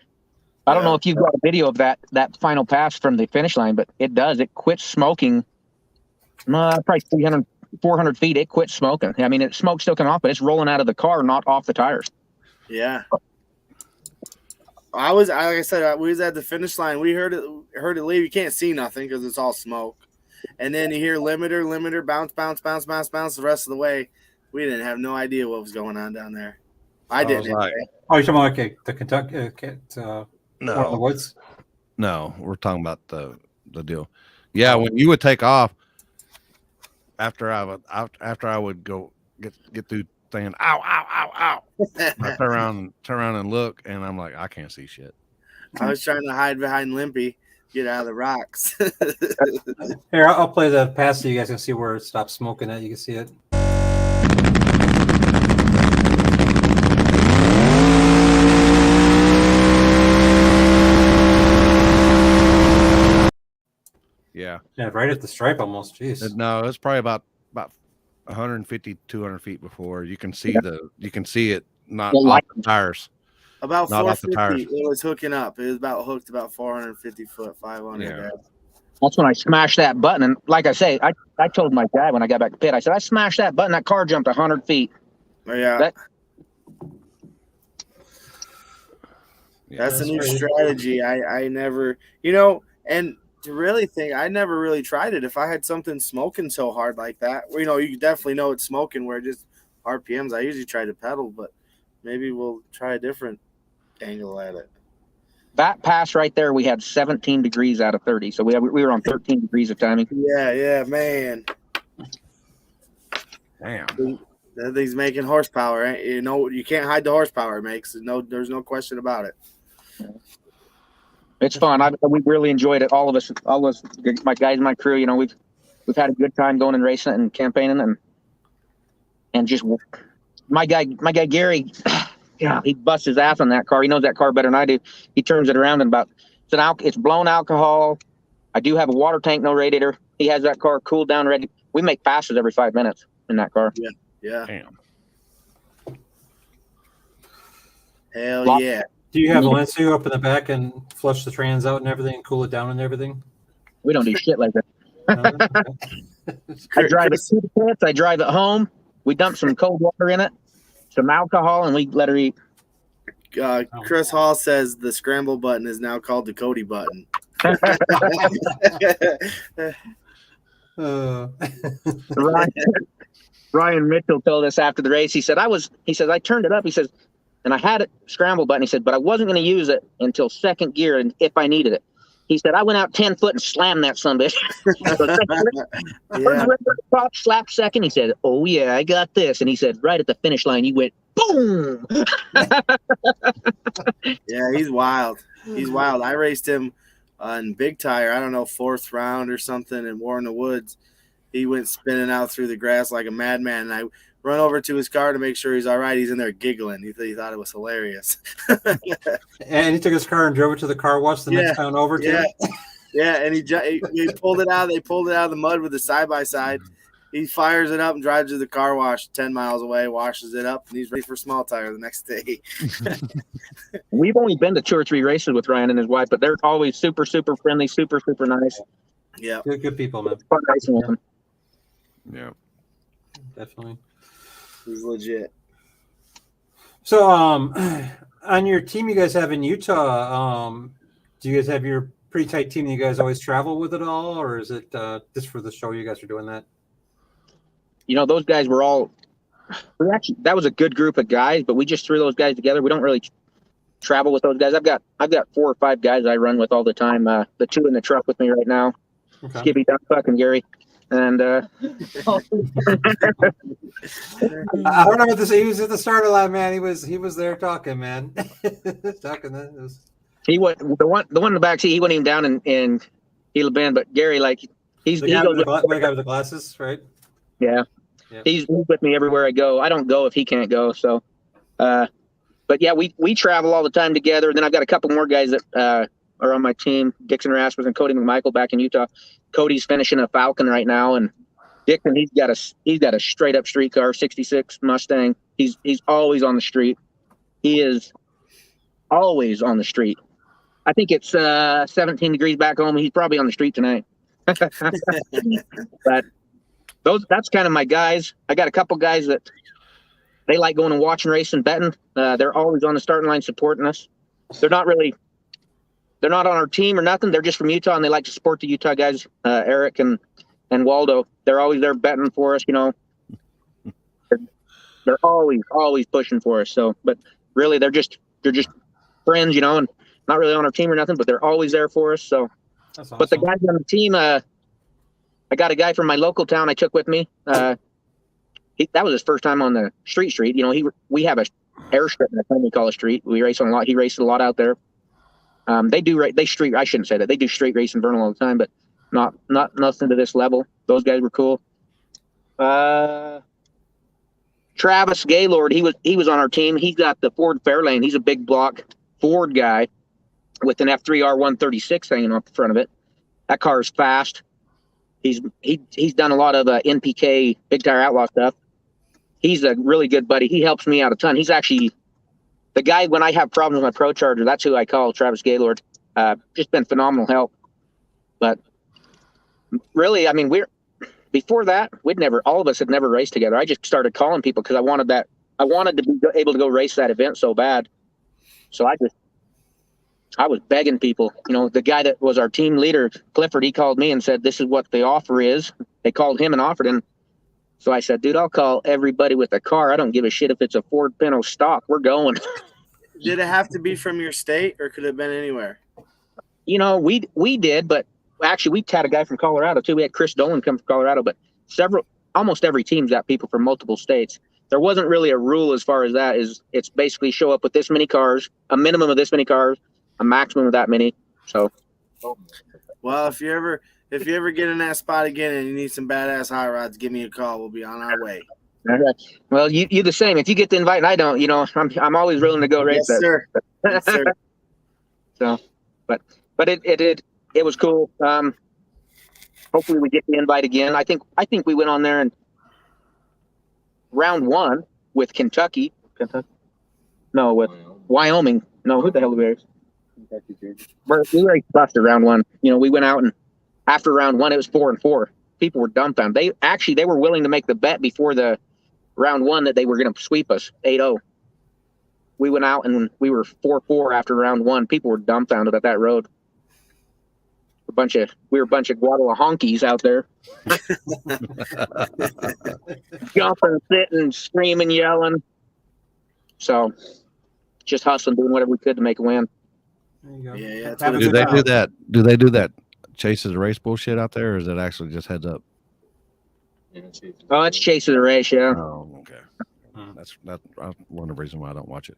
I don't know if you've got a video of that final pass from the finish line, but it does. It quits smoking. Probably 300, 400 feet. It quits smoking. I mean, smoke's still coming off, but it's rolling out of the car, not off the tires.
Yeah. Like I said, we was at the finish line. We heard it leave. You can't see nothing because it's all smoke. And then you hear limiter, bounce the rest of the way. We didn't have no idea what was going on down there. I didn't.
You're talking about the Kentucky
No,
the woods?
No, we're talking about the deal. Yeah, when you would take off, after I would go get through saying ow, I turn around and look, and I'm like, I can't see shit.
I was trying to hide behind Limpy, get out of the rocks.
Here, I'll play the pass so you guys can see where it stops smoking at. You can see it. Yeah, right at the stripe almost. Jeez.
No, it's probably about 150, 200 feet before you can see it not off the tires.
About
not
450, it was hooking up. It was hooked about 450 foot, 500.
Yeah.
That's when I smashed that button. And like I say, I told my dad when I got back to pit, I said, I smashed that button. That car jumped 100 feet.
Yeah. That's a new strategy. I never, and to really think, I never really tried it. If I had something smoking so hard like that, you definitely know it's smoking where just RPMs. I usually try to pedal, but maybe we'll try a different angle at it.
That pass right there, we had 17 degrees out of 30. So we were on 13 degrees of timing.
Yeah, man.
Damn.
That thing's making horsepower. Right? You can't hide the horsepower it makes. There's no question about it.
It's fun. We really enjoyed it. All of us, my guys, my crew. We've had a good time going and racing and campaigning and just my guy Gary. Yeah, he busts his ass on that car. He knows that car better than I do. He turns it around and it's blown alcohol. I do have a water tank, no radiator. He has that car cooled down, ready. We make passes every 5 minutes in that car.
Yeah.
Damn.
Hell yeah.
Do you have a Lancer up in the back and flush the trans out and everything, and cool it down and everything?
We don't do shit like that. I drive it to the pits. I drive it home. We dump some cold water in it, some alcohol, and we let her eat.
Chris Hall says the scramble button is now called the Cody button.
Uh,
Ryan Mitchell told us after the race. He said I turned it up. He says, and I had it scramble button. He said, but I wasn't going to use it until second gear and if I needed it. He said, I went out 10 foot and slammed that sumbitch.
Yeah.
Pop, slap second. He said, oh yeah, I got this. And he said, right at the finish line, he went boom.
Yeah, he's wild. He's wild. I raced him on Big Tire, I don't know, 4th round or something in War in the Woods. He went spinning out through the grass like a madman. And I run over to his car to make sure he's all right. He's in there giggling. He thought it was hilarious.
and he took his car and drove it to the car wash the next town over to.
Yeah, and he pulled it out. They pulled it out of the mud with the side-by-side. He fires it up and drives to the car wash 10 miles away, washes it up, and he's ready for small tire the next day.
We've only been to 2 or 3 races with Ryan and his wife, but they're always super, super friendly, super, super nice.
Yeah.
Good people, man.
Fun racing with them.
Yeah.
Definitely.
He's legit.
So, on your team you guys have in Utah, do you guys have your pretty tight team that you guys always travel with it all, or is it just for the show you guys are doing that?
You know, those guys were all that was a good group of guys, but we just threw those guys together. We don't really travel with those guys. I've got 4 or 5 guys I run with all the time. The 2 in the truck with me right now, Skippy, Duck, Fuck, and Gary. And
I don't know what this. He was at the starter line, man. He was there talking, man. Talking.
He was the one in the back seat. He wasn't even down in Gila Bend, but Gary, like
the guy with the glasses, right?
Yeah. He's with me everywhere I go. I don't go if he can't go. So, but yeah, we travel all the time together. Then I've got a couple more guys that are on my team: Dixon Rasmus and Cody McMichael back in Utah. Cody's finishing a Falcon right now, and Dixon he's got a straight up street car, '66 Mustang. He's always on the street. He is always on the street. I think it's 17 degrees back home. He's probably on the street tonight. But that's kind of my guys. I got a couple guys that they like going and watching racing, betting. They're always on the starting line supporting us. They're not on our team or nothing. They're just from Utah and they like to support the Utah guys, Eric and Waldo. They're always there betting for us, you know. They're always pushing for us. So, but really they're just friends, you know, and not really on our team or nothing, but they're always there for us. So,
that's awesome.
But the guys on the team, I got a guy from my local town I took with me. That was his first time on the street. You know, we have a airstrip in the town we call a street. We race on a lot. He races a lot out there. They street. I shouldn't say that. They do street race in Vernal all the time, but not nothing to this level. Those guys were cool. Travis Gaylord, he was on our team. He's got the Ford Fairlane. He's a big block Ford guy with an F3R 136 hanging off the front of it. That car is fast. He's done a lot of NPK Big Tire Outlaw stuff. He's a really good buddy. He helps me out a ton. He's actually the guy when I have problems with my Pro Charger. That's who I call, Travis Gaylord. Just been phenomenal help. But really, I mean, before that, all of us had never raced together. I just started calling people because I wanted to be able to go race that event so bad. So I was begging people, you know, the guy that was our team leader, Clifford, he called me and said, this is what the offer is. They called him and offered him. So I said, dude, I'll call everybody with a car. I don't give a shit if it's a Ford Pinto stock. We're going.
Did it have to be from your state or could it have been anywhere?
You know, we did, but actually we had a guy from Colorado too. We had Chris Dolan come from Colorado, but almost every team's got people from multiple states. There wasn't really a rule as far as that. It's basically show up with this many cars, a minimum of this many cars, a maximum of that many. So,
well, if you ever get in that spot again and you need some badass hot rods, give me a call. We'll be on our way.
Well, you the same. If you get the invite and I don't, you know, I'm always willing to go race that.
Sir. Yes, sir.
So, but it was cool. Hopefully we get the invite again. I think we went on there in round 1 with Kentucky. No, with Wyoming. No, who the hell was we raced Buster round 1. You know, we went out and after round 1 it was 4-4. People were dumbfounded. They were willing to make the bet before the round 1 that they were going to sweep us 8-0. We went out and we were 4-4 after round 1. People were dumbfounded at that road. bunch of Guadalajara out there, jumping, sitting, screaming, yelling. So just hustling, doing whatever we could to make a win.
There you go.
Yeah, that's
Have
what
a
Do
good
they
time.
do that? Do they do that chases the race bullshit out there, or is it actually just heads up?
Oh, it's chasing the race, yeah.
Oh, okay.
Hmm.
That's one of the reasons why I don't watch it.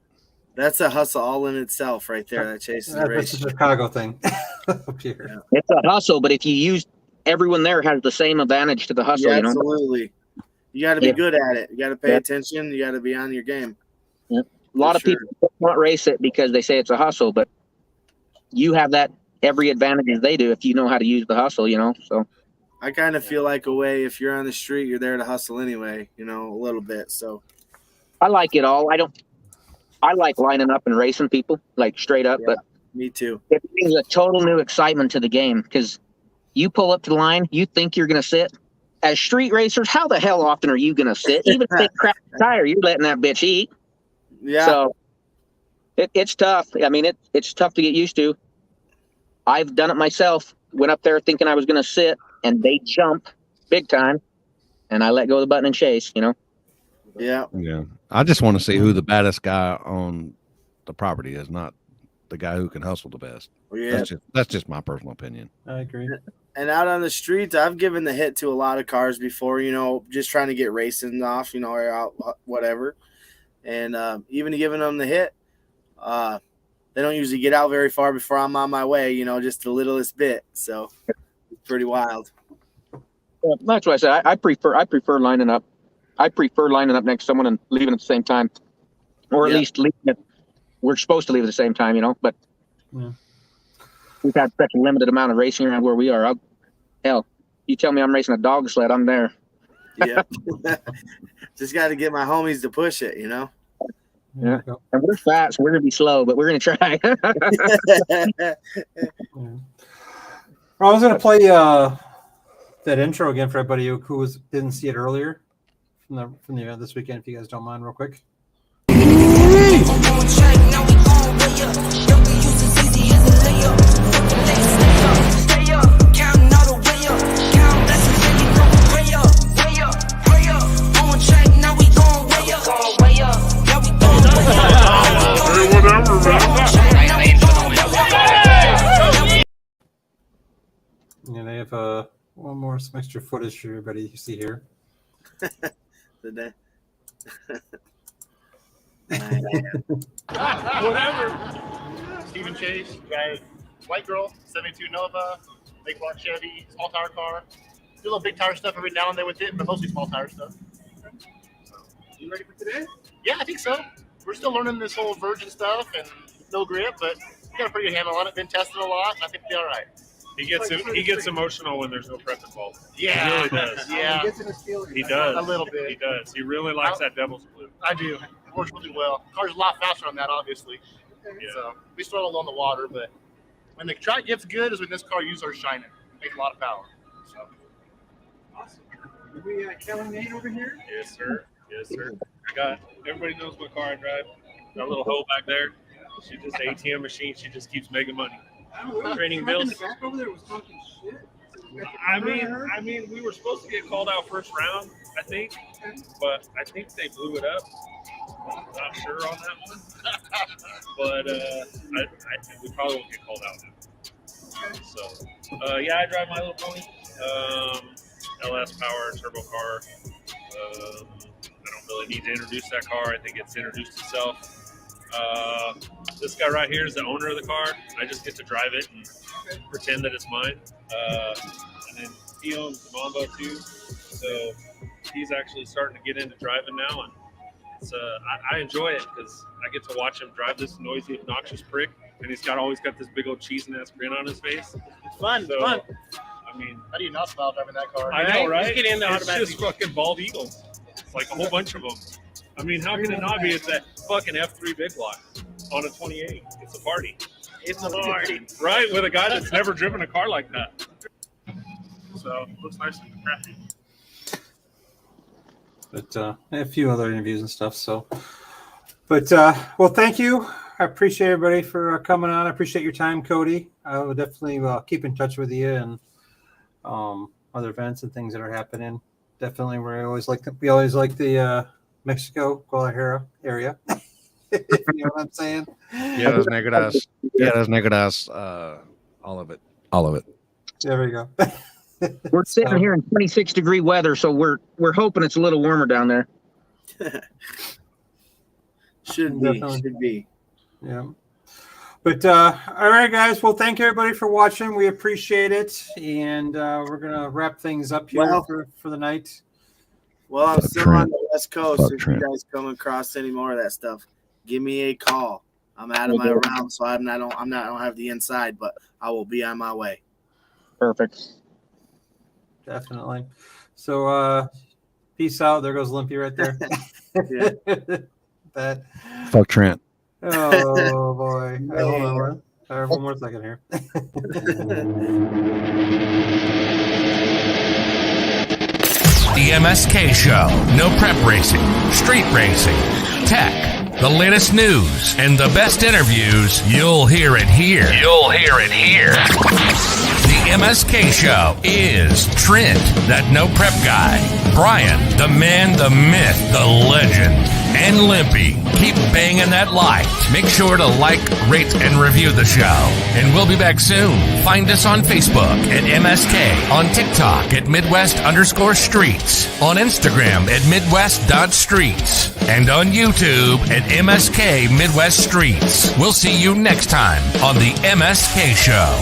That's a hustle all in itself, right there. That chases the
That's
race.
a Chicago thing up here.
It's a hustle, but if you use everyone there has the same advantage to the hustle,
Yeah,
you know.
absolutely. You got to be
Yeah.
good at it. You got to pay
Yeah.
attention. You got to be on your game.
A lot of
sure.
people don't want to race it because they say it's a hustle, but you have that every advantage as they do if you know how to use the hustle, you know. So
I kind of feel like a way if you're on the street, you're there to hustle anyway, you know, a little bit. So
I like it all. I like lining up and racing people, like straight up,
Yeah.
but
me too.
it brings a total new excitement to the game because you pull up to the line, you think you're going to sit. As street racers, how the hell often are you going to sit? Even if they crack the tire, you're letting that bitch eat.
Yeah.
So it's tough. I mean, it's tough to get used to. I've done it myself. Went up there thinking I was going to sit, and they jump big time, and I let go of the button and chase, you know.
Yeah.
Yeah, I just want to see who the baddest guy on the property is, not the guy who can hustle the best.
Yeah.
That's just my personal opinion.
I agree.
And out on the streets, I've given the hit to a lot of cars before, you know, just trying to get racing off, you know, or out, whatever. And even giving them the hit, they don't usually get out very far before I'm on my way, you know, just the littlest bit. So it's pretty wild.
Yeah, that's what I said. I prefer lining up. I prefer lining up next to someone and leaving at the same time, or at
Yeah.
least leaving it. We're supposed to leave at the same time, you know. But
Yeah.
we've had such a limited amount of racing around where we are. Hell, you tell me I'm racing a dog sled, I'm there.
Yeah. Just got to get my homies to push it, you know.
There you go.
And we're fast, so we're gonna be slow, but we're gonna try.
Yeah. Well, I was going to play that intro again for everybody who didn't see it earlier from the event this weekend, if you guys don't mind, real quick. And I have some extra footage for everybody to see here.
Did they?
Whatever. Stephen Chase, guy, white girl, 72 Nova, big block Chevy, small tire car. Do a little big tire stuff every now and then with it, but mostly small tire stuff.
You ready for today?
Yeah, I think so. We're still learning this whole virgin stuff and no grip, but we got a pretty good handle on it. Been testing a lot. I think we'll be all right.
He gets emotional when there's no prep involved.
Yeah,
He really does.
Yeah,
He does.
a little bit.
He does. He really likes that devil's glue.
I do. It works really well. Car's a lot faster on that, obviously.
Yeah.
So we struggle on the water, but when the track gets good is when this car uses our shining. Makes a lot of power. So.
Awesome. Are we Kelly Nate over here?
Yes, sir. Yes, sir. Everybody knows what car I drive. Got a little hoe back there. She's just an ATM machine. She just keeps making money. Training
Truck in
bills.
the back over there was talking shit.
I mean, we were supposed to get called out first round, I think, but I think they blew it up. Not sure on that one, but I think we probably won't get called out now. So, yeah, I drive My Little Pony, LS power turbo car. I don't really need to introduce that car. I think it's introduced itself. This guy right here is the owner of the car. I just get to drive it and pretend that it's mine. And then he owns the Mambo too, so he's actually starting to get into driving now, and it's I enjoy it because I get to watch him drive this noisy, obnoxious prick, and he's always got this big old cheesing ass grin on his face.
It's fun.
So,
Fun.
I mean,
How do you not smile driving that car?
I know, right?
Just get into
It's
automatic.
just fucking bald eagles. It's like a whole bunch of them. I mean, how can it not be? It's that fucking F3 big block on a 28. It's a party.
It's a party.
Right? With a guy that's never driven a car like that. So, looks nice and crafty.
But a few other interviews and stuff. So, but well, thank you I appreciate everybody for coming on. I appreciate your time, Cody. I will definitely keep in touch with you and other events and things that are happening. Definitely, we always like the Mexico Guadalajara area. You know what I'm saying?
Yeah, those negatives. Yeah, those negatives. All of it.
There we go.
We're sitting here in 26-degree weather, so we're hoping it's a little warmer down there.
Should be.
Yeah. But all right, guys. Well, thank everybody for watching. We appreciate it, and we're gonna wrap things up here for the night.
Well, I'm still on the West Coast.
Fuck
If
Trent.
you guys come across any more of that stuff, give me a call. I'm out of my round, so I don't have the inside, but I will be on my way.
Perfect.
Definitely. So peace out. There goes Limpy right there. That.
Fuck Trent.
Oh boy. Hold on. One more second here.
The MSK Show. No prep racing, street racing, tech, the latest news, and the best interviews. You'll hear it here. The MSK Show is Trent, that no prep guy, Brian, the man, the myth, the legend, and Limpy. Keep banging that like. Make sure to like, rate, and review the show. And we'll be back soon. Find us on Facebook at MSK, on TikTok at Midwest_Streets, on Instagram at Midwest.Streets, and on YouTube at MSK Midwest Streets. We'll see you next time on the MSK Show.